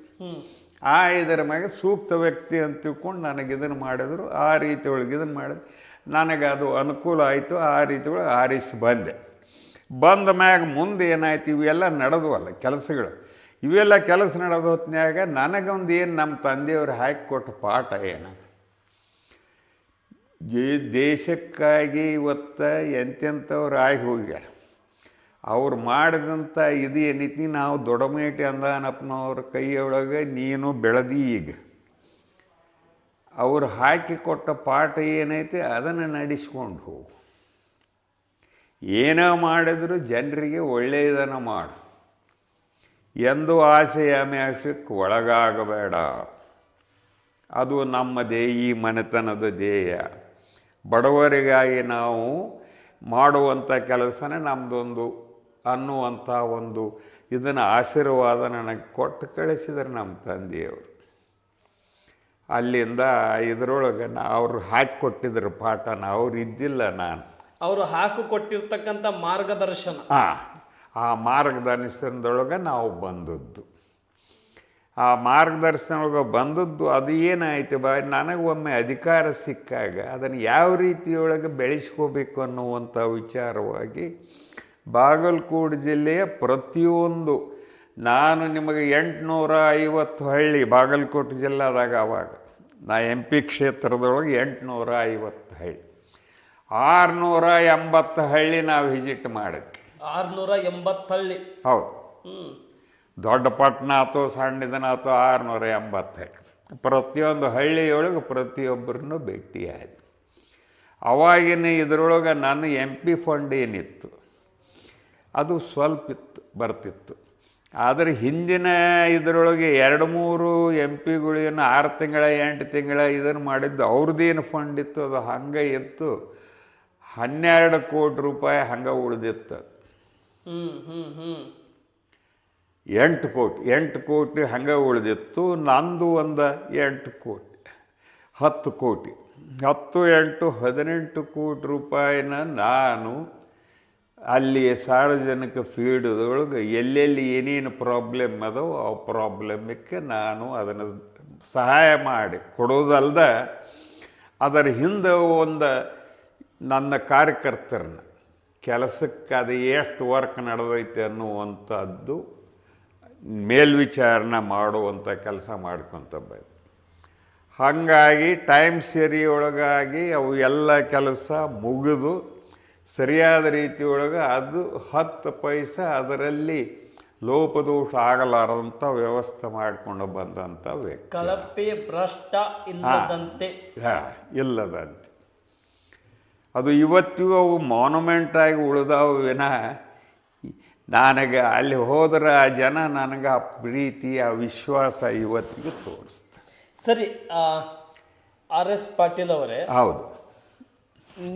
ಇದರ ಮ್ಯಾಗೆ ಸೂಕ್ತ ವ್ಯಕ್ತಿ ಅಂತ ತಿಳ್ಕೊಂಡು ನನಗೆ ಇದನ್ನು ಮಾಡಿದ್ರು. ಆ ರೀತಿ ಒಳಗೆ ಇದನ್ನು ಮಾಡಿದ್ರು. ನನಗೆ ಅದು ಅನುಕೂಲ ಆಯಿತು. ಆ ರೀತಿ ಒಳಗೆ ಆರಿಸಿ ಬಂದ ಮ್ಯಾಗ ಮುಂದೆ ಏನಾಯ್ತು, ಇವೆಲ್ಲ ನಡೆದವಲ್ಲ ಕೆಲಸಗಳು. ಇವೆಲ್ಲ ಕೆಲಸ ನಡೆದ ಹೊತ್ತಿನಾಗ ನನಗೊಂದು ಏನು ನಮ್ಮ ತಂದೆಯವರು ಹಾಕಿಕೊಟ್ಟ ಪಾಠ ಏನು, ದೇಶಕ್ಕಾಗಿ ಇವತ್ತು ಎಂತೆಂಥವ್ರು ಆಗಿ ಹೋಗ್ಯಾರ. ಅವ್ರು ಮಾಡಿದಂಥ ಇದು ಏನೈತಿ, ನಾವು ದೊಡ್ಡಮೇಟಿ ಅಂದಾನಪ್ಪನವ್ರ ಕೈಯೊಳಗೆ ನೀನು ಬೆಳೆದಿ. ಈಗ ಅವ್ರು ಹಾಕಿಕೊಟ್ಟ ಪಾಠ ಏನೈತಿ ಅದನ್ನು ನಡೆಸ್ಕೊಂಡು ಹೋಗು. ಏನೋ ಮಾಡಿದ್ರು ಜನರಿಗೆ ಒಳ್ಳೆಯದನ್ನು ಮಾಡು. ಎಂದು ಆಸೆ ಆಮಿಷಕ್ಕೆ ಒಳಗಾಗಬೇಡ. ಅದು ನಮ್ಮ ಈ ಮನೆತನದ ಧ್ಯೇಯ. ಬಡವರಿಗಾಗಿ ನಾವು ಮಾಡುವಂಥ ಕೆಲಸನೇ ನಮ್ಮದೊಂದು ಅನ್ನುವಂಥ ಒಂದು ಇದನ್ನು ಆಶೀರ್ವಾದ ನನಗೆ ಕೊಟ್ಟು ಕಳಿಸಿದ್ರು ನಮ್ಮ ತಂದೆಯವರು. ಅಲ್ಲಿಂದ ಇದರೊಳಗೆ ಅವ್ರು ಹಾಕಿಕೊಟ್ಟಿದ್ರು ಪಾಠನ. ಅವ್ರು ಇದ್ದಿಲ್ಲ, ಅವರು ಹಾಕಿಕೊಟ್ಟಿರ್ತಕ್ಕಂಥ ಮಾರ್ಗದರ್ಶನ, ಆ ಮಾರ್ಗದರ್ಶನದೊಳಗೆ ನಾವು ಬಂದದ್ದು. ಆ ಮಾರ್ಗದರ್ಶನದೊಳಗೆ ಬಂದದ್ದು ಅದು ಏನಾಯ್ತು ನನಗೆ ಒಮ್ಮೆ ಅಧಿಕಾರ ಸಿಕ್ಕಾಗ ಅದನ್ನು ಯಾವ ರೀತಿಯೊಳಗೆ ಬೆಳೆಸ್ಕೋಬೇಕು ಅನ್ನುವಂಥ ವಿಚಾರವಾಗಿ ಬಾಗಲಕೋಟೆ ಜಿಲ್ಲೆಯ ಪ್ರತಿಯೊಂದು, ನಾನು ನಿಮಗೆ 850 ಹಳ್ಳಿ ಬಾಗಲಕೋಟೆ ಜಿಲ್ಲೆದಾಗ, ಆವಾಗ ನಾ MP ಕ್ಷೇತ್ರದೊಳಗೆ 850 ಹಳ್ಳಿ, 680 ಹಳ್ಳಿ ನಾವು ವಿಸಿಟ್ ಮಾಡಿದ್ವಿ. 680 ಹಳ್ಳಿ. ಹೌದು. ದೊಡ್ಡ ಪಟ್ಟಣ ಆಯ್ತು ಸಣ್ಣದನಾಯ್ತು 680 ಹಳ್ಳಿ. ಪ್ರತಿಯೊಂದು ಹಳ್ಳಿಯೊಳಗೆ ಪ್ರತಿಯೊಬ್ಬರನ್ನು ಭೇಟಿಯಾದ. ಅವಾಗಿನ ಇದರೊಳಗೆ ನನ್ನ MP ಫಂಡ್ ಏನಿತ್ತು ಅದು ಸ್ವಲ್ಪ ಬರ್ತಿತ್ತು. ಆದರೆ ಹಿಂದಿನ ಇದರೊಳಗೆ 2-3 MP ಗಳೇನು 6 ತಿಂಗಳ 8 ತಿಂಗಳ ಇದನ್ನು ಮಾಡಿದ್ದು ಅವ್ರದ್ದೇನು ಫಂಡ್ ಇತ್ತು ಅದು ಹಂಗೆ ಇತ್ತು. 12 ಕೋಟಿ ರೂಪಾಯಿ ಹಂಗೆ ಉಳಿದಿತ್ತು. 8 ಕೋಟಿ ಹಂಗೆ ಉಳಿದಿತ್ತು. ನಂದು ಒಂದು 8 ಕೋಟಿ, 10 ಕೋಟಿ, 10, 8, 18 ಕೋಟಿ ರೂಪಾಯಿನ ನಾನು ಅಲ್ಲಿ ಸಾರ್ವಜನಿಕ ಫೀಲ್ಡ್ದೊಳಗೆ ಎಲ್ಲೆಲ್ಲಿ ಏನೇನು ಪ್ರಾಬ್ಲಮ್ ಅದೋ ಆ ಪ್ರಾಬ್ಲಮಿಕ್ಕೆ ನಾನು ಅದನ್ನು ಸಹಾಯ ಮಾಡಿ ಕೊಡೋದಲ್ದ ಅದರ ಹಿಂದೆ ಒಂದು ನನ್ನ ಕಾರ್ಯಕರ್ತರನ್ನ ಕೆಲಸಕ್ಕೆ ಅದು ಎಷ್ಟು ವರ್ಕ್ ನಡೆದೈತೆ ಅನ್ನುವಂಥದ್ದು ಮೇಲ್ವಿಚಾರಣೆ ಮಾಡುವಂಥ ಕೆಲಸ ಮಾಡ್ಕೊತ ಬಂದೆ. ಹಾಗಾಗಿ ಟೈಮ್ ಸರಿಯೊಳಗಾಗಿ ಅವು ಎಲ್ಲ ಕೆಲಸ ಮುಗಿದು ಸರಿಯಾದ ರೀತಿಯೊಳಗೆ ಅದು 10 ಪೈಸೆ ಅದರಲ್ಲಿ ಲೋಪದೋಷ ಆಗಲಾರದಂಥ ವ್ಯವಸ್ಥೆ ಮಾಡಿಕೊಂಡು ಬಂದಂಥ ವ್ಯಕ್ತಿ. ಕಳಪೆ ಭ್ರಷ್ಟ ಇಲ್ಲದಂತೆ. ಇಲ್ಲದಂತೆ ಅದು ಇವತ್ತಿಗೂ ಅವು ಮಾನ್ಯುಮೆಂಟಾಗಿ ಉಳಿದಾವು ವಿನಃ ನನಗೆ ಅಲ್ಲಿ ಹೋದ್ರೆ ಆ ಜನ ನನಗೆ ಆ ಪ್ರೀತಿ ಆ ವಿಶ್ವಾಸ ಇವತ್ತಿಗೂ ತೋರಿಸ್ತಾರೆ. ಸರಿ, RS ಪಾಟೀಲ್ ಅವರೇ, ಹೌದು,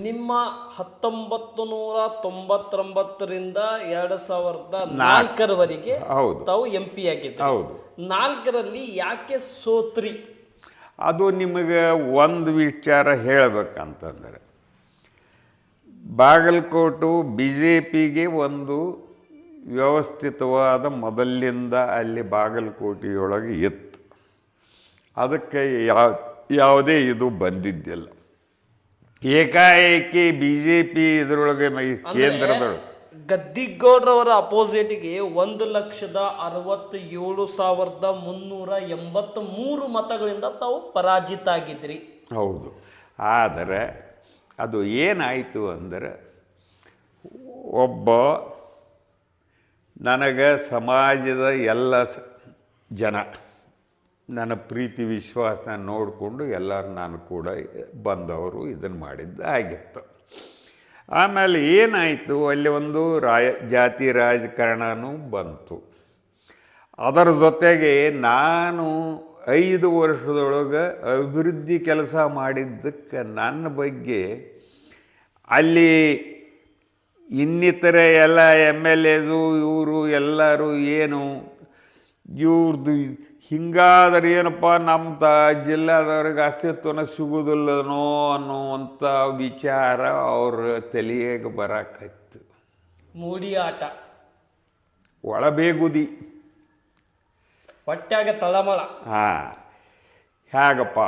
ನಿಮ್ಮ 1999ರಿಂದ 2004ರವರೆಗೆ ತಾವು MP ಆಗಿದ್ದರು. ಹೌದು. 4ರಲ್ಲಿ ಯಾಕೆ ಸೋತ್ರಿ? ಅದು ನಿಮಗೆ ಒಂದು ವಿಚಾರ ಹೇಳಬೇಕಂತಂದರೆ, ಬಾಗಲಕೋಟು BJPಗೆ ಒಂದು ವ್ಯವಸ್ಥಿತವಾದ ಮೊದಲಿನಿಂದ ಅಲ್ಲಿ ಬಾಗಲಕೋಟೆಯೊಳಗೆ ಇತ್ತು. ಅದಕ್ಕೆ ಯಾವುದೇ ಇದು ಬಂದಿದ್ದಿಲ್ಲ. ಏಕಾಏಕಿ BJP ಇದರೊಳಗೆ ಕೇಂದ್ರದೊಳಗೆ ಗದ್ದಿಗೌಡ್ರವರ ಅಪೋಸಿಟ್ಗೆ 1,67,383 ಮತಗಳಿಂದ ತಾವು ಪರಾಜಿತ ಆಗಿದ್ರಿ. ಹೌದು. ಆದರೆ ಅದು ಏನಾಯಿತು ಅಂದರೆ, ಒಬ್ಬ ನನಗೆ ಸಮಾಜದ ಎಲ್ಲ ಜನ ನನ್ನ ಪ್ರೀತಿ ವಿಶ್ವಾಸನ ನೋಡಿಕೊಂಡು ಎಲ್ಲರೂ ನಾನು ಕೂಡ ಬಂದವರು ಇದನ್ನು ಮಾಡಿದ್ದು ಆಗಿತ್ತು. ಆಮೇಲೆ ಏನಾಯಿತು, ಅಲ್ಲಿ ಒಂದು ಜಾತಿ ರಾಜಕಾರಣನೂ ಬಂತು. ಅದರ ಜೊತೆಗೆ ನಾನು 5 ವರ್ಷದೊಳಗೆ ಅಭಿವೃದ್ಧಿ ಕೆಲಸ ಮಾಡಿದ್ದಕ್ಕೆ ನನ್ನ ಬಗ್ಗೆ ಅಲ್ಲಿ ಇನ್ನಿತರೆ ಎಲ್ಲ ಎಮ್ ಎಲ್ ಎದು ಇವರು ಎಲ್ಲರೂ ಏನು ಇವ್ರದ್ದು ಹಿಂಗಾದ್ರೆ ಏನಪ್ಪ ನಮ್ಮ ಜಿಲ್ಲಾದವ್ರಿಗೆ ಅಸ್ತಿತ್ವನ ಸಿಗುವುದಿಲ್ಲನೋ ಅನ್ನುವಂಥ ವಿಚಾರ ಅವ್ರ ತಲೆಯಾಗ ಬರಕತ್ತು. ಮೂಡಿ ಆಟ, ಒಳಬೇಗುದಿ, ಹೊಟ್ಯಾಗ ತಳಮಳ. ಹಾಂ, ಹೇಗಪ್ಪ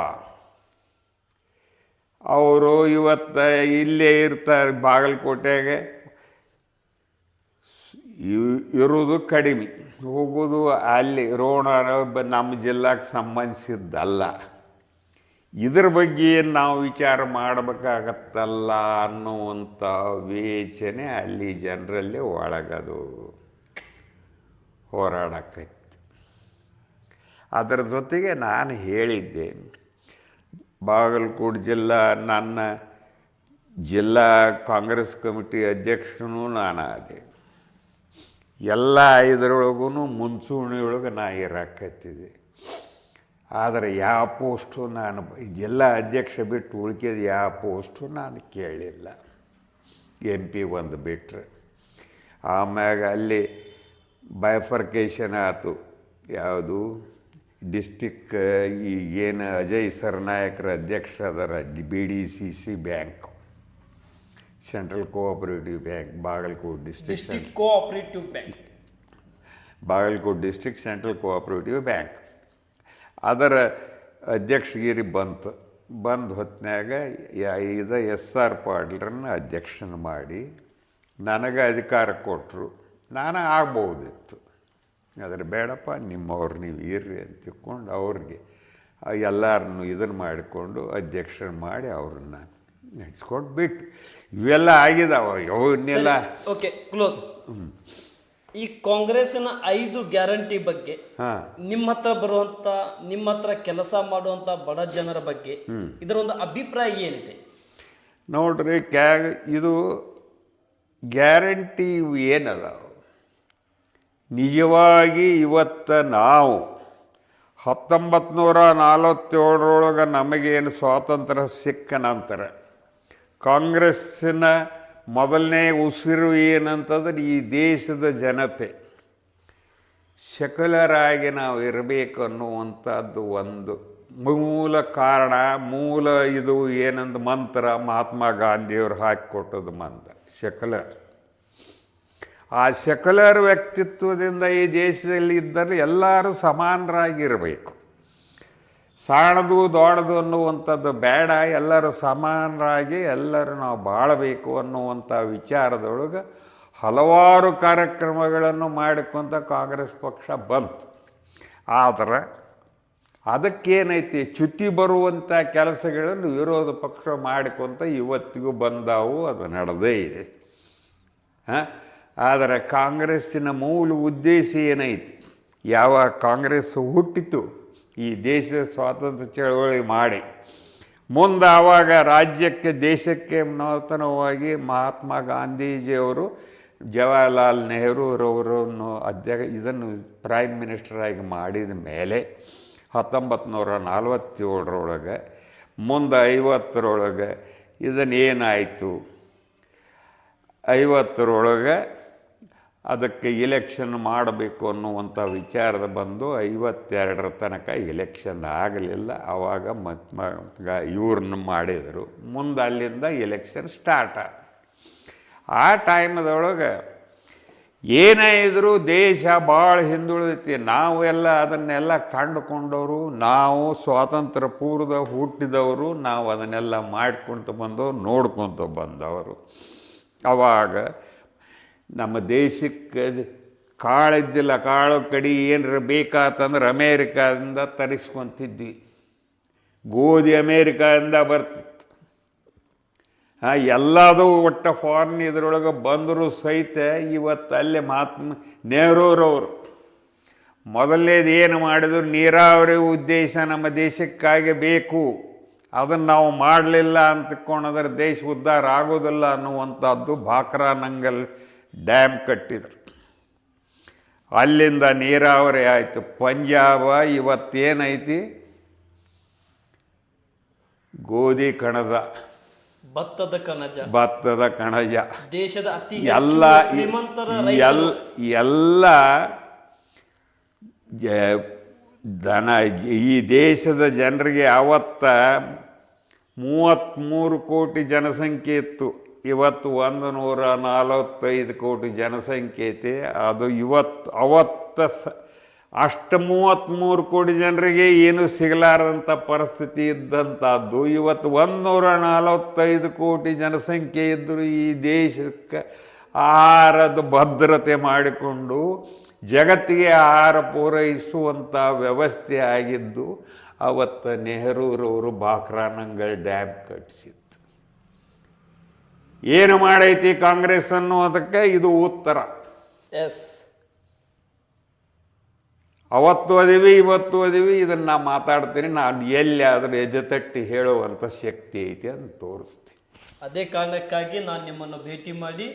ಅವರು ಇವತ್ತು ಇಲ್ಲೇ ಇರ್ತಾರೆ ಬಾಗಲಕೋಟೆಗೆ, ಇರೋದು ಕಡಿಮೆ, ಹೋಗೋದು ಅಲ್ಲಿ ರೋಣ ನಮ್ಮ ಜಿಲ್ಲಾಕ್ಕೆ ಸಂಬಂಧಿಸಿದ್ದಲ್ಲ. ಇದ್ರ ಬಗ್ಗೆ ನಾವು ವಿಚಾರ ಮಾಡಬೇಕಾಗತ್ತಲ್ಲ ಅನ್ನುವಂಥ ವಿವೇಚನೆ ಅಲ್ಲಿ ಜನರಲ್ಲಿ ಒಳಗದು ಹೋರಾಡಕ್ಕೈತಿ. ಅದರ ಜೊತೆಗೆ ನಾನು ಹೇಳಿದ್ದೆ, ಬಾಗಲಕೋಟೆ ಜಿಲ್ಲಾ ನನ್ನ ಜಿಲ್ಲಾ ಕಾಂಗ್ರೆಸ್ ಕಮಿಟಿ ಅಧ್ಯಕ್ಷನೂ ನಾನಾದೆ. ಎಲ್ಲ ಇದರೊಳಗೂ ಮುಂಚೂಣಿಯೊಳಗೆ ನಾ ಇರಾಕತ್ತಿದ್ದೆ. ಆದರೆ ಯಾವ ಪೋಸ್ಟು ನಾನು ಜಿಲ್ಲಾ ಅಧ್ಯಕ್ಷ ಬಿಟ್ಟು ಉಳ್ಕಿದ ಯಾವ ಪೋಸ್ಟು ನಾನು ಕೇಳಿಲ್ಲ, MP ಒಂದು ಬಿಟ್ಟರೆ. ಆಮ್ಯಾಗ ಅಲ್ಲಿ ಬೈಫರ್ಕೇಷನ್ ಆಯಿತು. ಯಾವುದು ಡಿಸ್ಟಿಕ್ ಈಗೇನು ಅಜಯ್ ಸರ್ನಾಯಕರ ಅಧ್ಯಕ್ಷ ಅದರ BDCC bank, central cooperative bank, Bagalkot district cooperative bank, Bagalkot district central cooperative bank, ಅದರ ಅಧ್ಯಕ್ಷಗಿರಿ ಬಂದು ಹೊತ್ತಿನಾಗ SR ಪಾಟೀಲ್ರನ್ನ ಅಧ್ಯಕ್ಷನ ಮಾಡಿ ನನಗೆ ಅಧಿಕಾರ ಕೊಟ್ಟರು. ನಾನು ಆಗ್ಬೋದಿತ್ತು, ಆದರೆ ಬೇಡಪ್ಪ ನಿಮ್ಮವ್ರು ನೀವು ಇರ್ರಿ ಅಂತ ತಿಳ್ಕೊಂಡು ಅವ್ರಿಗೆ ಎಲ್ಲರನ್ನು ಇದನ್ನು ಮಾಡಿಕೊಂಡು ಅಧ್ಯಕ್ಷರು ಮಾಡಿ ಅವ್ರನ್ನ ನಡೆಸ್ಕೊಂಡು ಬಿಟ್ಟು ಇವೆಲ್ಲ ಆಗಿದಾವ. ಇವನ್ನೆಲ್ಲ ಓಕೆ, ಕ್ಲೋಸ್. ಈ ಕಾಂಗ್ರೆಸ್ಸಿನ 5 ಗ್ಯಾರಂಟಿ ಬಗ್ಗೆ ನಿಮ್ಮ ಹತ್ರ ಬರುವಂತ, ನಿಮ್ಮ ಹತ್ರ ಕೆಲಸ ಮಾಡುವಂತ ಬಡ ಜನರ ಬಗ್ಗೆ ಇದರ ಒಂದು ಅಭಿಪ್ರಾಯ ಏನಿದೆ? ನೋಡ್ರಿ, ಇದು ಗ್ಯಾರಂಟಿ ಏನದಾವ, ನಿಜವಾಗಿ ಇವತ್ತು ನಾವು 1947 ನಮಗೇನು ಸ್ವಾತಂತ್ರ್ಯ ಸಿಕ್ಕ ನಂತರ ಕಾಂಗ್ರೆಸ್ಸಿನ ಮೊದಲನೇ ಉಸಿರು ಏನಂತಂದ್ರೆ ಈ ದೇಶದ ಜನತೆ ಸೆಕ್ಯುಲರ್ ಆಗಿ ನಾವು ಇರಬೇಕು ಅನ್ನುವಂಥದ್ದು ಒಂದು ಮೂಲ ಕಾರಣ, ಮೂಲ ಇದು ಏನಂದು ಮಂತ್ರ ಮಹಾತ್ಮ ಗಾಂಧಿಯವರು ಹಾಕಿಕೊಟ್ಟದ್ದು ಮಂತ್ರ ಸೆಕ್ಯುಲರ್. ಆ ಸೆಕ್ಯುಲರ್ ವ್ಯಕ್ತಿತ್ವದಿಂದ ಈ ದೇಶದಲ್ಲಿ ಇದ್ದರೆ ಎಲ್ಲರೂ ಸಮಾನರಾಗಿರಬೇಕು, ಸಣ್ಣದು ದೊಡ್ಡದು ಅನ್ನುವಂಥದ್ದು ಬೇಡ, ಎಲ್ಲರೂ ಸಮಾನರಾಗಿ ಎಲ್ಲರೂ ನಾವು ಬಾಳಬೇಕು ಅನ್ನುವಂಥ ವಿಚಾರದೊಳಗೆ ಹಲವಾರು ಕಾರ್ಯಕ್ರಮಗಳನ್ನು ಮಾಡಿಕೊಂತ ಕಾಂಗ್ರೆಸ್ ಪಕ್ಷ ಬಂತು. ಆದರೆ ಅದಕ್ಕೇನೈತಿ, ಚ್ಯುತಿ ಬರುವಂಥ ಕೆಲಸಗಳನ್ನು ವಿರೋಧ ಪಕ್ಷ ಮಾಡಿಕೊಂತ ಇವತ್ತಿಗೂ ಬಂದಾವು, ಅದು ನಡೆದೇ ಇದೆ. ಆದರೆ ಕಾಂಗ್ರೆಸ್ಸಿನ ಮೂಲ ಉದ್ದೇಶ ಏನೈತಿ, ಯಾವಾಗ ಕಾಂಗ್ರೆಸ್ ಹುಟ್ಟಿತು ಈ ದೇಶದ ಸ್ವಾತಂತ್ರ್ಯ ಚಳವಳಿ ಮಾಡಿ ಮುಂದೆ ಆವಾಗ ರಾಜ್ಯಕ್ಕೆ ದೇಶಕ್ಕೆ ನೂತನವಾಗಿ ಮಹಾತ್ಮ ಗಾಂಧೀಜಿಯವರು ಜವಾಹರ್ಲಾಲ್ ನೆಹರೂರವರನ್ನು ಇದನ್ನು ಪ್ರೈಮ್ ಮಿನಿಸ್ಟರ್ ಆಗಿ ಮಾಡಿದ ಮೇಲೆ 1947 ಮುಂದೆ 50 ಇದನ್ನೇನಾಯಿತು, 50 ಅದಕ್ಕೆ ಇಲೆಕ್ಷನ್ ಮಾಡಬೇಕು ಅನ್ನುವಂಥ ವಿಚಾರದ ಬಂದು 52 ತನಕ ಇಲೆಕ್ಷನ್ ಆಗಲಿಲ್ಲ. ಆವಾಗ ಇವ್ರನ್ನ ಮಾಡಿದರು. ಮುಂದೆ ಅಲ್ಲಿಂದ ಇಲೆಕ್ಷನ್ ಸ್ಟಾರ್ಟ್ ಆದ. ಆ ಟೈಮದೊಳಗೆ ಏನೇ ಇದ್ದರೂ ದೇಶ ಭಾಳ ಹಿಂದುಳಿದೈತಿ. ನಾವು ಎಲ್ಲ ಅದನ್ನೆಲ್ಲ ಕಂಡುಕೊಂಡವರು, ನಾವು ಸ್ವಾತಂತ್ರ್ಯ ಪೂರ್ವದ ಹುಟ್ಟಿದವರು, ನಾವು ಅದನ್ನೆಲ್ಲ ಮಾಡ್ಕೊತ ಬಂದವರು, ನೋಡ್ಕೊತ ಬಂದವರು. ಆವಾಗ ನಮ್ಮ ದೇಶಕ್ಕೆ ಕಾಳಿದ್ದಿಲ್ಲ, ಕಾಳು ಕಡಿ ಏನರ ಬೇಕಾತಂದ್ರೆ ಅಮೇರಿಕಾದಿಂದ ತರಿಸ್ಕೊತಿದ್ವಿ, ಗೋಧಿ ಅಮೇರಿಕಾದಿಂದ ಬರ್ತಿತ್ತು. ಎಲ್ಲದೂ ಒಟ್ಟು ಫಾರಿನ್ ಇದರೊಳಗೆ ಬಂದರೂ ಸಹಿತ ಇವತ್ತು ಅಲ್ಲೇ ಮಹಾತ್ಮ ನೆಹರೂರವರು ಮೊದಲನೇದು ಏನು ಮಾಡಿದ್ರು, ನೀರಾವರಿ ಉದ್ದೇಶ ನಮ್ಮ ದೇಶಕ್ಕಾಗಿ ಬೇಕು, ಅದನ್ನು ನಾವು ಮಾಡಲಿಲ್ಲ ಅಂತಕೊಂಡ್ರೆ ದೇಶ ಉದ್ಧಾರ ಆಗೋದಿಲ್ಲ ಅನ್ನುವಂಥದ್ದು ಬಾಕ್ರಾನಂಗಲ್ ಡ್ಯಾಮ್ ಕಟ್ಟಿದರು. ಅಲ್ಲಿಂದ ನೀರಾವರಿ ಆಯಿತು. ಪಂಜಾಬ ಇವತ್ತೇನೈತಿ, ಗೋಧಿ ಕಣಜ, ಭತ್ತದ ಕಣಜ, ಭತ್ತದ ಕಣಜ, ದೇಶದ ಅತಿ ಎಲ್ಲ ಹೆಚ್ಚು ಶ್ರೀಮಂತರ ರೈತರು. ಎಲ್ಲ ಈ ದೇಶದ ಜನರಿಗೆ ಅವತ್ತ 33 ಕೋಟಿ ಜನಸಂಖ್ಯೆ ಇತ್ತು. ಇವತ್ತು 145 ಕೋಟಿ ಜನಸಂಖ್ಯೆ ಐತೆ. ಅದು ಅವತ್ತು ಅಷ್ಟು 33 ಕೋಟಿ ಜನರಿಗೆ ಏನು ಸಿಗಲಾರದಂಥ ಪರಿಸ್ಥಿತಿ ಇದ್ದಂಥದ್ದು ಇವತ್ತು 145 ಕೋಟಿ ಜನಸಂಖ್ಯೆ ಇದ್ದರೂ ಈ ದೇಶಕ್ಕೆ ಆಹಾರದ ಭದ್ರತೆ ಮಾಡಿಕೊಂಡು ಜಗತ್ತಿಗೆ ಆಹಾರ ಪೂರೈಸುವಂಥ ವ್ಯವಸ್ಥೆ ಆಗಿದ್ದು ಅವತ್ತು ನೆಹರೂರವರು ಬಾಕ್ರಾನಂಗಲ್ ಡ್ಯಾಮ್ ಕಟ್ಟಿಸಿತ್ತು. ಏನು ಮಾಡೈತಿ ಕಾಂಗ್ರೆಸ್ ಅನ್ನೋದಕ್ಕೆ ಇದು ಉತ್ತರ. ಎಸ್, ಅವತ್ತು ಅದೀವಿ, ಇವತ್ತು ಅದೀವಿ. ಇದನ್ನು ನಾ ಮಾತಾಡ್ತೀನಿ, ನಾನು ಎಲ್ಲಿಯಾದರೂ ಎದೆತಟ್ಟಿ ಹೇಳುವಂಥ ಶಕ್ತಿ ಐತಿ ಅಂತ ತೋರಿಸ್ತೀನಿ. ಅದೇ ಕಾರಣಕ್ಕಾಗಿ ನಾನು ನಿಮ್ಮನ್ನು ಭೇಟಿ ಮಾಡಿ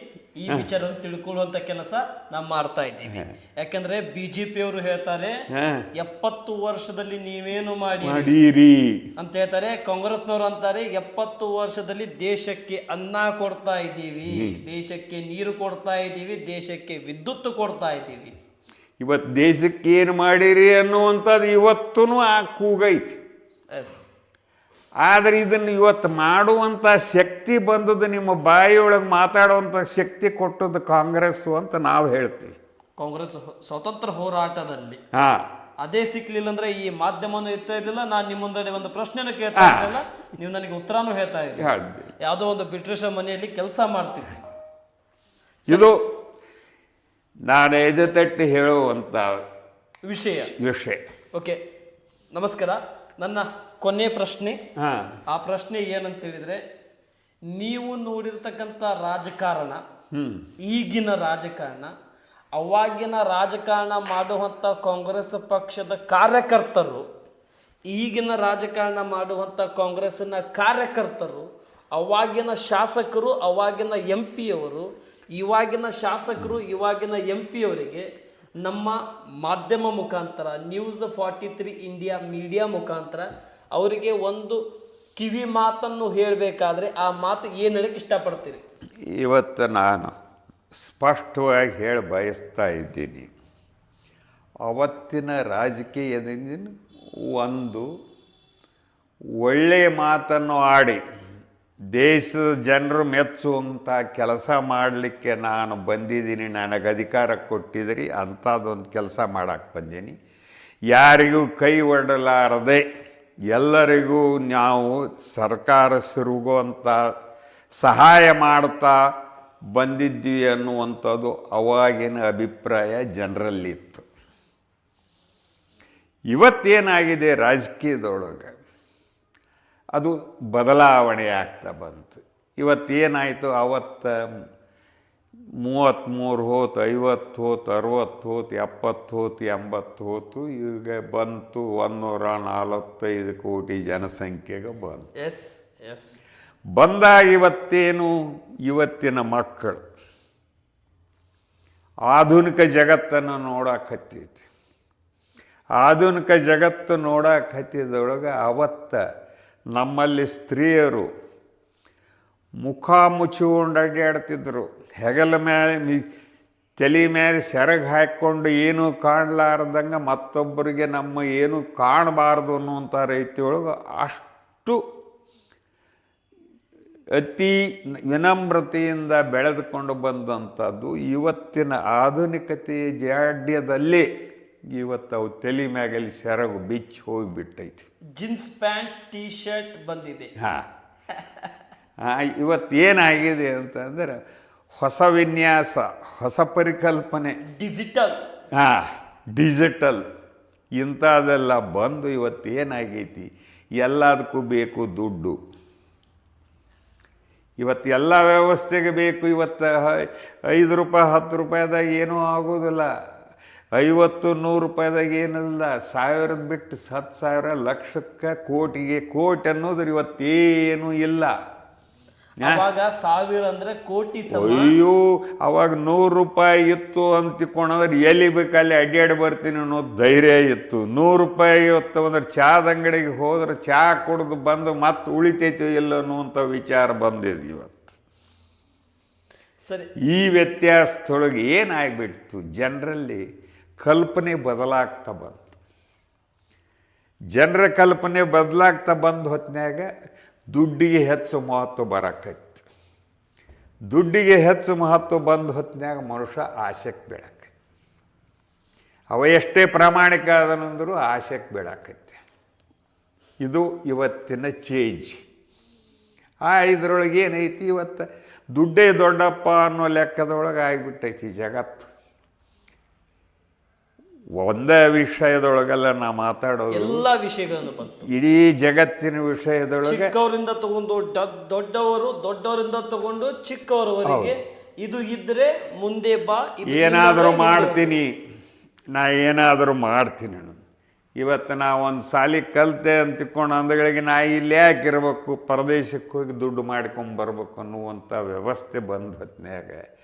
ಈ ವಿಚಾರವನ್ನು ತಿಳ್ಕೊಳ್ಳುವಂತ ಕೆಲಸ ನಾವು ಮಾಡ್ತಾ ಇದ್ದೀವಿ. ಯಾಕಂದ್ರೆ ಬಿಜೆಪಿ ಅವರು ಹೇಳ್ತಾರೆ 70 ವರ್ಷದಲ್ಲಿ ನೀವೇನು ಮಾಡಿರಿ ಅಂತ ಹೇಳ್ತಾರೆ. ಕಾಂಗ್ರೆಸ್ನವರು ಅಂತಾರೆ 70 ವರ್ಷದಲ್ಲಿ ದೇಶಕ್ಕೆ ಅನ್ನ ಕೊಡ್ತಾ ಇದ್ದೀವಿ, ದೇಶಕ್ಕೆ ನೀರು ಕೊಡ್ತಾ ಇದ್ದೀವಿ, ದೇಶಕ್ಕೆ ವಿದ್ಯುತ್ ಕೊಡ್ತಾ ಇದ್ದೀವಿ. ಇವತ್ತು ದೇಶಕ್ಕೆ ಏನು ಮಾಡಿರಿ ಅನ್ನುವಂಥದ್ದು ಇವತ್ತೂ ಆ ಕೂಗೈತಿ. ಎಸ್, ಆದರೆ ಇದನ್ನು ಇವತ್ತು ಮಾಡುವಂಥ ಶಕ್ತಿ ಬಂದದ್ದು ನಿಮ್ಮ ಬಾಯಿಯೊಳಗೆ ಮಾತಾಡುವಂಥ ಶಕ್ತಿ ಕೊಟ್ಟದ್ದು ಕಾಂಗ್ರೆಸ್ಸು ಅಂತ ನಾವು ಹೇಳ್ತೀವಿ. ಕಾಂಗ್ರೆಸ್ ಸ್ವಾತಂತ್ರ್ಯ ಹೋರಾಟದಲ್ಲಿ ಅದೇ ಸಿಕ್ಲಿಲ್ಲ ಅಂದ್ರೆ ಈ ಮಾಧ್ಯಮನೂ ಇರ್ತಾ ಇರಲಿಲ್ಲ. ನಾನು ನಿಮ್ಮ ಮುಂದೆ ಒಂದು ಪ್ರಶ್ನೆನೂ ಕೇಳ್ತಾ ಇರಲಿಲ್ಲ, ನೀವು ನನಗೆ ಉತ್ತರನೂ ಹೇಳ್ತಾ ಇರಲಿಲ್ಲ. ಯಾವುದೋ ಒಂದು ಬ್ರಿಟಿಷ್ ಮನೆಯಲ್ಲಿ ಕೆಲಸ ಮಾಡ್ತಿದ್ವಿ. ಇದು ನಾನು ಎದೆತಟ್ಟಿ ಹೇಳುವಂಥ ವಿಷಯ. ಓಕೆ, ನಮಸ್ಕಾರ. ನನ್ನ ಕೊನೆ ಪ್ರಶ್ನೆ, ಆ ಪ್ರಶ್ನೆ ಏನಂತ ಹೇಳಿದ್ರೆ, ನೀವು ನೋಡಿರ್ತಕ್ಕಂಥ ರಾಜಕಾರಣ, ಈಗಿನ ರಾಜಕಾರಣ, ಅವಾಗಿನ ರಾಜಕಾರಣ ಮಾಡುವಂಥ ಕಾಂಗ್ರೆಸ್ ಪಕ್ಷದ ಕಾರ್ಯಕರ್ತರು, ಈಗಿನ ರಾಜಕಾರಣ ಮಾಡುವಂಥ ಕಾಂಗ್ರೆಸ್ಸಿನ ಕಾರ್ಯಕರ್ತರು, ಅವಾಗಿನ ಶಾಸಕರು, ಅವಾಗಿನ MP ಅವರು, ಇವಾಗಿನ ಶಾಸಕರು, ಇವಾಗಿನ MP ಅವರಿಗೆ ನಮ್ಮ ಮಾಧ್ಯಮ ಮುಖಾಂತರ, ನ್ಯೂಸ್ 43 ಇಂಡಿಯಾ ಮೀಡಿಯಾ ಮುಖಾಂತರ ಅವರಿಗೆ ಒಂದು ಕಿವಿ ಮಾತನ್ನು ಹೇಳಬೇಕಾದ್ರೆ ಆ ಮಾತು ಏನು ಹೇಳಕ್ಕೆ ಇಷ್ಟಪಡ್ತೀರಿ? ಇವತ್ತು ನಾನು ಸ್ಪಷ್ಟವಾಗಿ ಹೇಳಿ ಬಯಸ್ತಾ ಇದ್ದೀನಿ, ಅವತ್ತಿನ ರಾಜಕೀಯದಿಂದ ಒಂದು ಒಳ್ಳೆಯ ಮಾತನ್ನು ಆಡಿ ದೇಶದ ಜನರು ಮೆಚ್ಚುವಂಥ ಕೆಲಸ ಮಾಡಲಿಕ್ಕೆ ನಾನು ಬಂದಿದ್ದೀನಿ. ನನಗೆ ಅಧಿಕಾರ ಕೊಟ್ಟಿದ್ದೀರಿ, ಅಂಥದ್ದೊಂದು ಕೆಲಸ ಮಾಡೋಕ್ಕೆ ಬಂದೀನಿ. ಯಾರಿಗೂ ಕೈ ಒಡ್ಡಲಾರದೆ ಎಲ್ಲರಿಗೂ ನಾವು ಸರ್ಕಾರ ಸಿರುಗುವಂಥ ಸಹಾಯ ಮಾಡ್ತಾ ಬಂದಿದ್ವಿ ಅನ್ನುವಂಥದ್ದು ಅವಾಗಿನ ಅಭಿಪ್ರಾಯ ಜನರಲ್ಲಿತ್ತು. ಇವತ್ತೇನಾಗಿದೆ ರಾಜಕೀಯದೊಳಗೆ ಅದು ಬದಲಾವಣೆ ಆಗ್ತಾ ಬಂತು. ಇವತ್ತೇನಾಯಿತು, ಅವತ್ತು 33 ಹೋತು, 50 ಹೋತು, 60 ಹೋತು, 70 ಹೋತು, 80 ಹೋತು, ಈಗ ಬಂತು 145 ಕೋಟಿ ಜನಸಂಖ್ಯೆಗೆ ಬಂತು. ಎಸ್ ಎಸ್ ಬಂದಾಗ ಇವತ್ತೇನು, ಇವತ್ತಿನ ಮಕ್ಕಳು ಆಧುನಿಕ ಜಗತ್ತನ್ನು ನೋಡಕತ್ತೈತಿ. ಆಧುನಿಕ ಜಗತ್ತು ನೋಡಕತ್ತಿದ್ದೊಳಗೆ ಅವತ್ತ ನಮ್ಮಲ್ಲಿ ಸ್ತ್ರೀಯರು ಮುಖ ಮುಚ್ಚಿಕೊಂಡು ಅಡ್ಡಾಡ್ತಿದ್ರು. ಹೆಗಲ ಮೇಲೆ ತಲೆ ಮೇಲೆ ಸೆರಗು ಹಾಕ್ಕೊಂಡು ಏನೂ ಕಾಣಲಾರ್ದಂಗೆ ಮತ್ತೊಬ್ಬರಿಗೆ ನಮ್ಮ ಏನು ಕಾಣಬಾರ್ದು ಅನ್ನುವಂಥ ರೀತಿಯೊಳಗೆ ಅಷ್ಟು ಅತಿ ವಿನಮ್ರತೆಯಿಂದ ಬೆಳೆದುಕೊಂಡು ಬಂದಂಥದ್ದು ಇವತ್ತಿನ ಆಧುನಿಕತೆಯ ಜಾಡ್ಯದಲ್ಲಿ ಇವತ್ತು ಅವು ತಲೆ ಮ್ಯಾಗಲ್ಲಿ ಸೆರಗು ಬಿಚ್ಚಿ ಹೋಗಿಬಿಟ್ಟೈತಿ. ಜೀನ್ಸ್ ಪ್ಯಾಂಟ್, ಟೀ ಶರ್ಟ್ ಬಂದಿದೆ. ಇವತ್ತೇನಾಗಿದೆ ಅಂತಂದರೆ ಹೊಸ ವಿನ್ಯಾಸ, ಹೊಸ ಪರಿಕಲ್ಪನೆ, ಡಿಜಿಟಲ್ ಇಂಥದ್ದೆಲ್ಲ ಬಂದು ಇವತ್ತೇನಾಗೈತಿ, ಎಲ್ಲದಕ್ಕೂ ಬೇಕು ದುಡ್ಡು. ಇವತ್ತು ಎಲ್ಲ ವ್ಯವಸ್ಥೆಗೆ ಬೇಕು. ಇವತ್ತು 5 ರೂಪಾಯಿ 10 ರೂಪಾಯಿದಾಗ ಏನೂ ಆಗೋದಿಲ್ಲ. 50-100 ರೂಪಾಯಿದಾಗ ಏನಿಲ್ಲ. 1000 ಬಿಟ್ಟು 10,000 ಲಕ್ಷಕ್ಕೆ ಕೋಟಿಗೆ ಕೋಟಿ ಅನ್ನೋದ್ರ ಇವತ್ತೇನೂ ಇಲ್ಲ. ಅವಾಗ 1000 ಅಂದ್ರೆ ಕೋಟಿ ಸಮ. ಅಯ್ಯೋ ಅವಾಗ 100 ರೂಪಾಯಿ ಇತ್ತು ಅಂತಿಕೊಂಡ್ರೆ ಎಲ್ಲಿ ಬೇಕಲ್ಲಿ ಅಡ್ಡಾಡಿ ಬರ್ತೀನಿ ಅನ್ನೋ ಧೈರ್ಯ ಇತ್ತು. 100 ರೂಪಾಯಿ ಇತ್ತು ಅಂದ್ರೆ ಚಾದ ಅಂಗಡಿಗೆ ಹೋದ್ರೆ ಚಹಾ ಕುಡಿದು ಬಂದು ಮತ್ತೆ ಉಳಿತೈತಿ ಇಲ್ಲ ಅನ್ನುವಂಥ ವಿಚಾರ ಬಂದಿದೆ ಇವತ್ತು. ಸರಿ, ಈ ವ್ಯತ್ಯಾಸದೊಳಗೆ ಏನಾಗ್ಬಿಡ್ತು, ಜನರಲ್ಲಿ ಕಲ್ಪನೆ ಬದಲಾಗ್ತಾ ಬಂತು. ಜನರ ಕಲ್ಪನೆ ಬದಲಾಗ್ತಾ ಬಂದ ಹೊತ್ತಿನಾಗ ದುಡ್ಡಿಗೆ ಹೆಚ್ಚು ಮಹತ್ವ ಬರಕೈತಿ. ದುಡ್ಡಿಗೆ ಹೆಚ್ಚು ಮಹತ್ವ ಬಂದ ಹೊತ್ತಿನಾಗ ಮನುಷ್ಯ ಆಸೆಗೆ ಬೀಳಕೈತಿ. ಅವ ಎಷ್ಟೇ ಪ್ರಾಮಾಣಿಕ ಅದನಂದರೂ ಆಸೆಗೆ ಬೀಳಕೈತಿ. ಇದು ಇವತ್ತಿನ ಚೇಂಜ್. ಇದರೊಳಗೆ ಏನೈತಿ, ಇವತ್ತು ದುಡ್ಡೇ ದೊಡ್ಡಪ್ಪ ಅನ್ನೋ ಲೆಕ್ಕದೊಳಗೆ ಆಗಿಬಿಟ್ಟೈತಿ ಜಗತ್ತು. ಒಂದೇ ವಿಷಯದೊಳಗೆಲ್ಲ ನಾ ಮಾತಾಡೋದು, ಎಲ್ಲ ವಿಷಯಗಳನ್ನು ಬಂತು. ಇಡೀ ಜಗತ್ತಿನ ವಿಷಯದೊಳಗೆ ಚಿಕ್ಕವರಿಂದ ತಗೊಂಡು ದೊಡ್ಡವರು, ದೊಡ್ಡವರಿಂದ ತಗೊಂಡು ಚಿಕ್ಕವರವರೆಗೆ ಇದು ಇದ್ರೆ ಮುಂದೆ ಬಾ, ಏನಾದರೂ ಮಾಡ್ತೀನಿ, ನಾ ಏನಾದರೂ ಮಾಡ್ತೀನಿ. ಇವತ್ತು ನಾ ಒಂದು ಸಾಲಿ ಕಲಿತೆ ಅಂತ ತಿಳ್ಕೊಂಡು ಅಂದಗಳಿಗೆ ನಾ ಇಲ್ಲಿ ಯಾಕಿರ್ಬೇಕು, ಪರದೇಶಕ್ಕೆ ಹೋಗಿ ದುಡ್ಡು ಮಾಡ್ಕೊಂಬರ್ಬೇಕು ಅನ್ನುವಂಥ ವ್ಯವಸ್ಥೆ ಬಂದ ಹೊತ್ತಿನಾಗ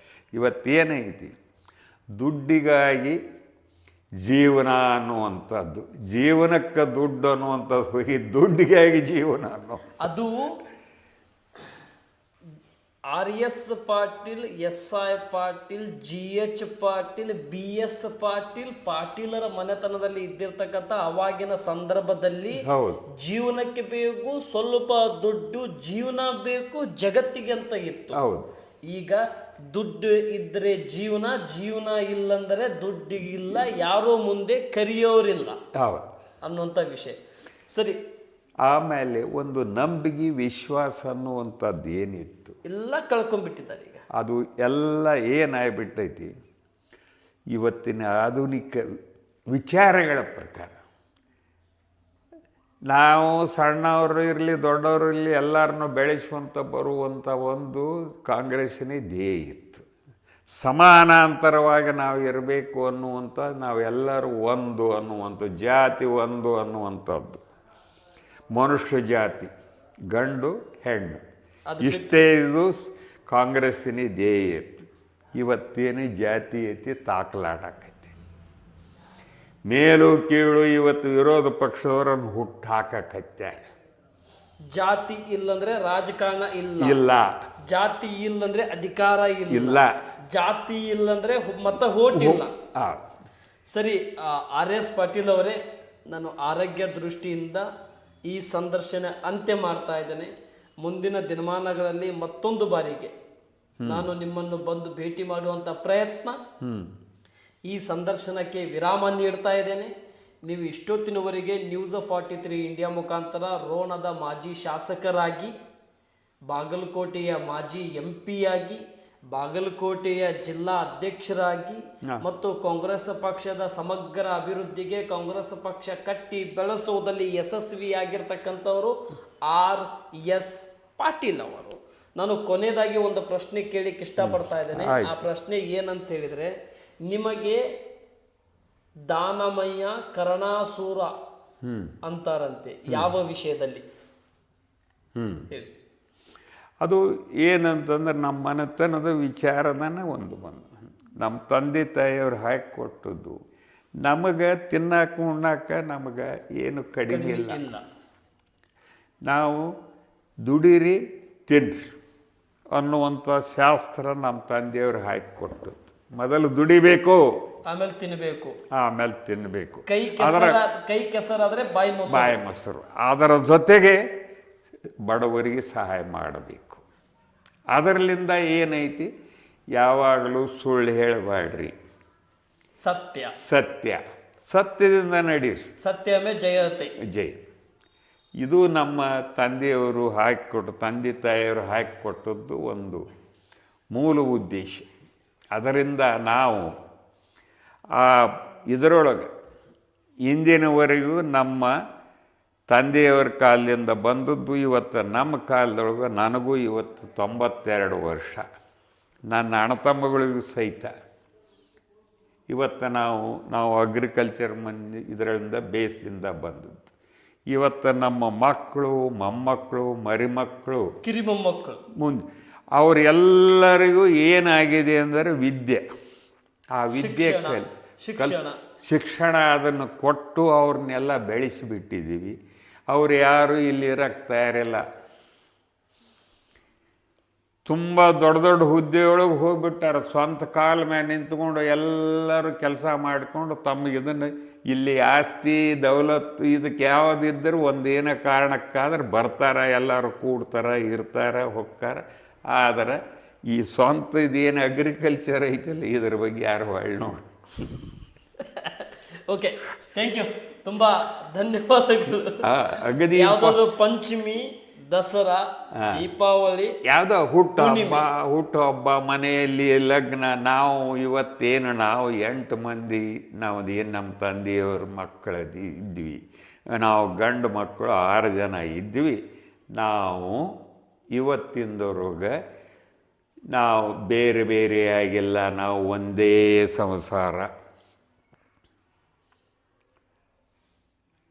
ಇವತ್ತೇನೈತಿ, ದುಡ್ಡಿಗಾಗಿ ಜೀವನ ಅನ್ನುವಂಥದ್ದು, ಜೀವನಕ್ಕೆ ದುಡ್ಡು ಅನ್ನುವಂಥದ್ದು ಹೋಗಿ ದುಡ್ಡಿಗಾಗಿ ಜೀವನ ಅನ್ನೋ ಅದು RS Patil, SI Patil, GH Patil, BS Patil, ಪಾಟೀಲರ ಮನೆತನದಲ್ಲಿ ಇದ್ದಿರ್ತಕ್ಕಂಥ ಅವಾಗಿನ ಸಂದರ್ಭದಲ್ಲಿ ಜೀವನಕ್ಕೆ ಬೇಕು ಸ್ವಲ್ಪ ದುಡ್ಡು, ಜೀವನ ಬೇಕು ಜಗತ್ತಿಗೆ ಅಂತ ಇತ್ತು. ಹೌದು. ಈಗ ದುಡ್ಡು ಇದ್ರೆ ಜೀವನ, ಜೀವನ ಇಲ್ಲಂದರೆ ದುಡ್ಡಿಗಿಲ್ಲ, ಯಾರೋ ಮುಂದೆ ಕರೆಯೋರಿಲ್ಲ ಅನ್ನುವಂಥ ವಿಷಯ. ಸರಿ, ಆಮೇಲೆ ಒಂದು ನಂಬಿಕೆ ವಿಶ್ವಾಸ ಅನ್ನುವಂಥದ್ದು ಏನಿತ್ತು ಎಲ್ಲ ಕಳ್ಕೊಂಡ್ಬಿಟ್ಟಿದ್ದಾರೆ ಈಗ. ಅದು ಎಲ್ಲ ಏನಾಗ್ಬಿಟ್ಟೈತಿ, ಇವತ್ತಿನ ಆಧುನಿಕ ವಿಚಾರಗಳ ಪ್ರಕಾರ ನಾವು ಸಣ್ಣವರು ಇರಲಿ ದೊಡ್ಡವರು ಇರಲಿ ಎಲ್ಲರನ್ನೂ ಬೆಳೆಸುವಂಥ ಬರುವಂಥ ಒಂದು ಕಾಂಗ್ರೆಸ್ಸಿನ ಧ್ಯೇಯ ಇತ್ತು. ಸಮಾನಾಂತರವಾಗಿ ನಾವು ಇರಬೇಕು ಅನ್ನುವಂಥ, ನಾವೆಲ್ಲರೂ ಒಂದು ಅನ್ನುವಂಥ, ಜಾತಿ ಒಂದು ಅನ್ನುವಂಥದ್ದು, ಮನುಷ್ಯ ಜಾತಿ ಗಂಡು ಹೆಣ್ಣು ಇಷ್ಟೇ ಇದು ಕಾಂಗ್ರೆಸ್ಸಿನ ಧ್ಯೇಯ ಇತ್ತು. ಇವತ್ತೇನು ಜಾತೀಯತೆ ತಾಕಲಾಡಕೈತಿ. ಮೇಲು ಕೀಳು ಇವತ್ತು ವಿರೋಧ ಪಕ್ಷದವರನ್ನು ಹುಟ್ಟು ಹಾಕಕತ್ತಾರೆ. ಜಾತಿ ಇಲ್ಲಂದ್ರೆ ರಾಜಕಾರಣ ಇಲ್ಲ, ಜಾತಿ ಇಲ್ಲಂದ್ರೆ ಅಧಿಕಾರ ಇಲ್ಲ, ಜಾತಿ ಇಲ್ಲಂದ್ರೆ ಮತ ಹೋಟ್ ಇಲ್ಲ. ಸರಿ, RS ಪಾಟೀಲ್ ಅವರೇ, ನಾನು ಆರೋಗ್ಯ ದೃಷ್ಟಿಯಿಂದ ಈ ಸಂದರ್ಶನ ಅಂತ್ಯ ಮಾಡ್ತಾ ಇದ್ದೇನೆ. ಮುಂದಿನ ದಿನಮಾನಗಳಲ್ಲಿ ಮತ್ತೊಂದು ಬಾರಿಗೆ ನಾನು ನಿಮ್ಮನ್ನು ಬಂದು ಭೇಟಿ ಮಾಡುವಂಥ ಪ್ರಯತ್ನ, ಈ ಸಂದರ್ಶನಕ್ಕೆ ವಿರಾಮ ನೀಡ್ತಾ ಇದ್ದೇನೆ. ನೀವು ಇಷ್ಟೊತ್ತಿನವರೆಗೆ ನ್ಯೂಸ್ 43 ಇಂಡಿಯಾ ಮುಖಾಂತರ ರೋಣದ ಮಾಜಿ ಶಾಸಕರಾಗಿ, ಬಾಗಲಕೋಟೆಯ ಮಾಜಿ MP ಆಗಿ, ಬಾಗಲಕೋಟೆಯ ಜಿಲ್ಲಾ ಅಧ್ಯಕ್ಷರಾಗಿ ಮತ್ತು ಕಾಂಗ್ರೆಸ್ ಪಕ್ಷದ ಸಮಗ್ರ ಅಭಿವೃದ್ಧಿಗೆ ಕಾಂಗ್ರೆಸ್ ಪಕ್ಷ ಕಟ್ಟಿ ಬೆಳೆಸುವುದರಲ್ಲಿ ಯಶಸ್ವಿಯಾಗಿರ್ತಕ್ಕಂಥವರು RS ಪಾಟೀಲ್ ಅವರು. ನಾನು ಕೊನೆಯದಾಗಿ ಒಂದು ಪ್ರಶ್ನೆ ಕೇಳಿಕ್ಕೆ ಇಷ್ಟಪಡ್ತಾ ಇದ್ದೇನೆ. ಆ ಪ್ರಶ್ನೆ ಏನಂತ ಹೇಳಿದ್ರೆ, ನಿಮಗೆ ದಾನಮಯ್ಯ ಕರ್ಣಾಸುರ ಅಂತಾರಂತೆ, ಯಾವ ವಿಷಯದಲ್ಲಿ ಹೇಳಿ? ಅದು ಏನಂತಂದ್ರೆ ನಮ್ಮ ಮನೆತನದ ವಿಚಾರನೇ ಒಂದು ಬಂದು, ನಮ್ಮ ತಂದೆ ತಾಯಿಯವ್ರು ಹಾಕಿಕೊಟ್ಟದ್ದು ನಮಗೆ ತಿನ್ನಕ ಉಣ್ಣಾಕ ನಮಗೆ ಏನು ಕಡಿಮೆ ಇಲ್ಲ. ನಾವು ದುಡೀರಿ ತಿನ್ರಿ ಅನ್ನುವಂಥ ಶಾಸ್ತ್ರ ನಮ್ಮ ತಂದೆಯವ್ರು ಹಾಕಿಕೊಟ್ಟದ್ದು. ಮೊದಲು ದುಡಿಬೇಕು, ಆಮೇಲೆ ತಿನ್ನಬೇಕು, ಕೈ ಕೆಸರಾದ್ರೆ ಬಾಯಿ ಮೊಸರು. ಅದರ ಜೊತೆಗೆ ಬಡವರಿಗೆ ಸಹಾಯ ಮಾಡಬೇಕು. ಅದರಲ್ಲಿಂದ ಏನೈತಿ, ಯಾವಾಗಲೂ ಸುಳ್ಳು ಹೇಳಬೇಡ್ರಿ, ಸತ್ಯದಿಂದ ನಡೀರಿ, ಸತ್ಯವೇ ಜಯತೆ. ಜಯ. ಇದು ನಮ್ಮ ತಂದೆಯವರು ತಂದೆ ತಾಯಿಯವರು ಹಾಕಿಕೊಟ್ಟದ್ದು ಒಂದು ಮೂಲ ಉದ್ದೇಶ. ಅದರಿಂದ ನಾವು ಇದರೊಳಗೆ ಇಂದಿನವರೆಗೂ ನಮ್ಮ ತಂದೆಯವರ ಕಾಲದಿಂದ ಬಂದದ್ದು ಇವತ್ತು ನಮ್ಮ ಕಾಲದೊಳಗೆ, ನನಗೂ ಇವತ್ತು 92 ವರ್ಷ, ನನ್ನ ಅಣ್ಣತಮ್ಮಗಳಿಗೂ ಸಹಿತ ಇವತ್ತು ನಾವು ಅಗ್ರಿಕಲ್ಚರ್ ಇದರಿಂದ ಬೇಸ್ದಿಂದ ಬಂದದ್ದು. ಇವತ್ತು ನಮ್ಮ ಮಕ್ಕಳು ಮೊಮ್ಮಕ್ಕಳು ಮರಿಮಕ್ಕಳು ಕಿರಿಮೊಮ್ಮಕ್ಕಳು ಮುಂದೆ ಅವರೆಲ್ಲರಿಗೂ ಏನಾಗಿದೆ ಅಂದರೆ ವಿದ್ಯೆ. ಆ ವಿದ್ಯೆ ಶಿಕ್ಷಣ ಅದನ್ನು ಕೊಟ್ಟು ಅವ್ರನ್ನೆಲ್ಲ ಬೆಳೆಸಿಬಿಟ್ಟಿದ್ದೀವಿ. ಅವ್ರು ಯಾರು ಇಲ್ಲಿ ಇರಕ್ಕೆ ತಯಾರಿಲ್ಲ. ತುಂಬ ದೊಡ್ಡ ದೊಡ್ಡ ಹುದ್ದೆಯೊಳಗೆ ಹೋಗ್ಬಿಟ್ಟಾರೆ. ಸ್ವಂತ ಕಾಲ ಮೇಲೆ ನಿಂತ್ಕೊಂಡು ಎಲ್ಲರೂ ಕೆಲಸ ಮಾಡಿಕೊಂಡು ತಮಗೆ ಇದನ್ನು ಇಲ್ಲಿ ಆಸ್ತಿ ದೌಲತ್ತು ಇದಕ್ಕೆ ಯಾವುದಿದ್ದರೂ ಒಂದೇನೋ ಕಾರಣಕ್ಕಾದ್ರೆ ಬರ್ತಾರೆ, ಎಲ್ಲರೂ ಕೂಡ್ತಾರೆ, ಇರ್ತಾರೆ, ಹೋಗ್ತಾರೆ. ಆದರೆ ಈ ಸ್ವಂತ ಇದೇನು ಅಗ್ರಿಕಲ್ಚರ್ ಐತಲ್ಲ ಇದ್ರ ಬಗ್ಗೆ ಯಾರು ಹೊಳ್ಳಿ ನೋಡಿ. ಓಕೆ, ಥ್ಯಾಂಕ್ ಯು, ತುಂಬ ಧನ್ಯವಾದಗಳು. ಅಗದಿ ಯಾವುದಾದ್ರು ಪಂಚಮಿ, ದಸರಾ, ದೀಪಾವಳಿ, ಯಾವುದೋ ಹುಟ್ಟುಹಬ್ಬ ಮನೆಯಲ್ಲಿ ಲಗ್ನ, ನಾವು ಇವತ್ತೇನು ನಾವು 8 ಮಂದಿ ಏನು ನಮ್ಮ ತಂದೆಯವ್ರ ಮಕ್ಕಳು ಇದ್ವಿ, ನಾವು ಗಂಡು ಮಕ್ಕಳು 6 ಜನ ಇದ್ವಿ. ನಾವು ಇವತ್ತಿಂದವ್ರಿಗೆ ನಾವು ಬೇರೆ ಬೇರೆ ಆಗಿಲ್ಲ, ನಾವು ಒಂದೇ ಸಂಸಾರ.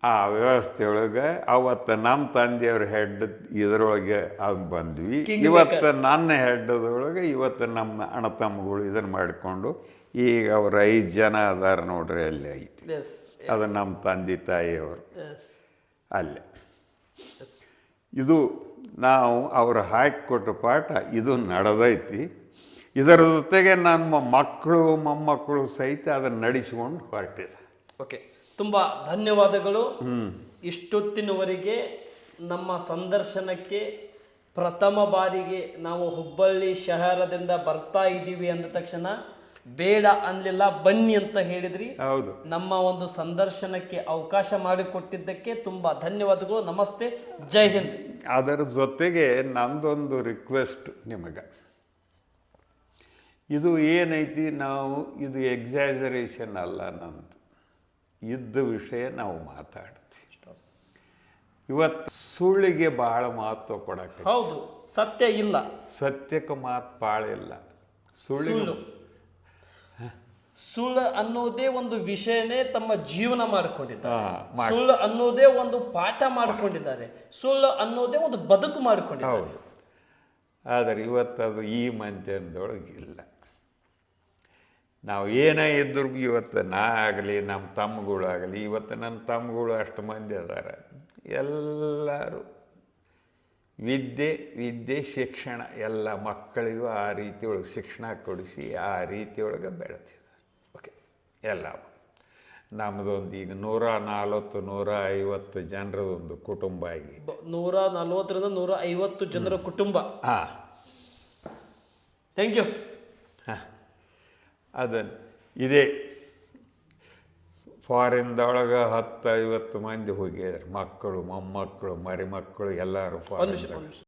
ಆ ವ್ಯವಸ್ಥೆಯೊಳಗೆ ಅವತ್ತು ನಮ್ಮ ತಂದೆಯವ್ರ ಹೆಡ್ ಇದರೊಳಗೆ ಬಂದ್ವಿ. ಇವತ್ತು ನನ್ನ ಹೆಡ್ದೊಳಗೆ ಇವತ್ತು ನಮ್ಮ ಅಣ್ಣ ತಮ್ಮಗಳು ಇದನ್ನು ಮಾಡಿಕೊಂಡು ಈಗ ಅವ್ರು 5 ಜನ ಅದಾರ ನೋಡ್ರಿ, ಅಲ್ಲಿ ಐತಿ. ಅದು ನಮ್ಮ ತಂದೆ ತಾಯಿಯವರು ಅಲ್ಲೇ. ಇದು ನಾವು ಅವರು ಹಾಕಿಕೊಟ್ಟ ಪಾಠ ಇದು ನಡೆದೈತಿ. ಇದರ ಜೊತೆಗೆ ನಮ್ಮ ಮಕ್ಕಳು ಮೊಮ್ಮಕ್ಕಳು ಸಹಿತ ಅದನ್ನು ನಡೆಸಿಕೊಂಡು ಹೊರಟಿದೆ. ಓಕೆ, ತುಂಬ ಧನ್ಯವಾದಗಳು. ಇಷ್ಟೊತ್ತಿನವರೆಗೆ ನಮ್ಮ ಸಂದರ್ಶನಕ್ಕೆ ಪ್ರಥಮ ಬಾರಿಗೆ ನಾವು ಹುಬ್ಬಳ್ಳಿ ಶಹರದಿಂದ ಬರ್ತಾ ಇದ್ದೀವಿ ಅಂದ ತಕ್ಷಣ ಬೇಡ ಅನ್ನಲಿಲ್ಲ, ಬನ್ನಿ ಅಂತ ಹೇಳಿದ್ರಿ. ಹೌದು, ನಮ್ಮ ಒಂದು ಸಂದರ್ಶನಕ್ಕೆ ಅವಕಾಶ ಮಾಡಿಕೊಟ್ಟಿದ್ದಕ್ಕೆ ತುಂಬ ಧನ್ಯವಾದಗಳು. ನಮಸ್ತೆ, ಜೈ ಹಿಂದ್. ಅದರ ಜೊತೆಗೆ ನಂದೊಂದು ರಿಕ್ವೆಸ್ಟ್ ನಿಮಗೆ. ಇದು ಏನೈತಿ, ನಾವು ಇದು ಎಕ್ಸಾಜರೇಷನ್ ಅಲ್ಲ, ನಂದು ಇದ್ದ ವಿಷಯ ನಾವು ಮಾತಾಡ್ತೀವಿ. ಇವತ್ತು ಸುಳ್ಳಿಗೆ ಭಾಳ ಮಹತ್ವ ಕೊಡಕ್ಕೆ. ಹೌದು, ಸತ್ಯ ಇಲ್ಲ, ಸತ್ಯಕ್ಕೆ ಮಾತು ಭಾಳ ಇಲ್ಲ. ಸುಳ್ಳು ಅನ್ನೋದೇ ಒಂದು ವಿಷಯನೇ ತಮ್ಮ ಜೀವನ ಮಾಡಿಕೊಂಡಿದ್ದಾರೆ. ಸುಳ್ಳು ಅನ್ನೋದೇ ಒಂದು ಪಾಠ ಮಾಡಿಕೊಂಡಿದ್ದಾರೆ. ಸುಳ್ಳು ಅನ್ನೋದೇ ಒಂದು ಬದುಕು ಮಾಡಿಕೊಂಡಿದ್ದಾರೆ. ಹೌದು, ಆದರೆ ಇವತ್ತು ಅದು ಈ ಮಂಚನದೊಳಗಿಲ್ಲ. ನಾವು ಏನೇ ಇದ್ರೂ ಇವತ್ತು ನಾ ಆಗಲಿ ನಮ್ಮ ತಮ್ಮಗಳಾಗಲಿ, ಇವತ್ತು ನನ್ನ ತಮ್ಮಗಳು ಅಷ್ಟು ಮಂದಿ ಅದಾರ, ಎಲ್ಲರೂ ವಿದ್ಯೆ ಶಿಕ್ಷಣ ಎಲ್ಲ ಮಕ್ಕಳಿಗೂ ಆ ರೀತಿಯೊಳಗೆ ಶಿಕ್ಷಣ ಕೊಡಿಸಿ ಆ ರೀತಿಯೊಳಗೆ ಬೆಳೆತಿದ್ದಾರೆ. ಓಕೆ, ಎಲ್ಲ ನಮ್ಮದೊಂದು ಈಗ 140-150 ಜನರದೊಂದು ಕುಟುಂಬ ಆಗಿ 140ರಿಂದ 150 ಜನರ ಕುಟುಂಬ. ಹಾಂ, ಥ್ಯಾಂಕ್ ಯು. ಹಾಂ, ಅದನ್ನು ಇದೇ ಫಾರಿನ್ದೊಳಗೆ 10-50 ಮಂದಿ ಹೋಗಿದ್ದಾರೆ. ಮಕ್ಕಳು ಮೊಮ್ಮಕ್ಕಳು ಮರಿಮಕ್ಕಳು ಎಲ್ಲರೂ ಫಾರಿನ್.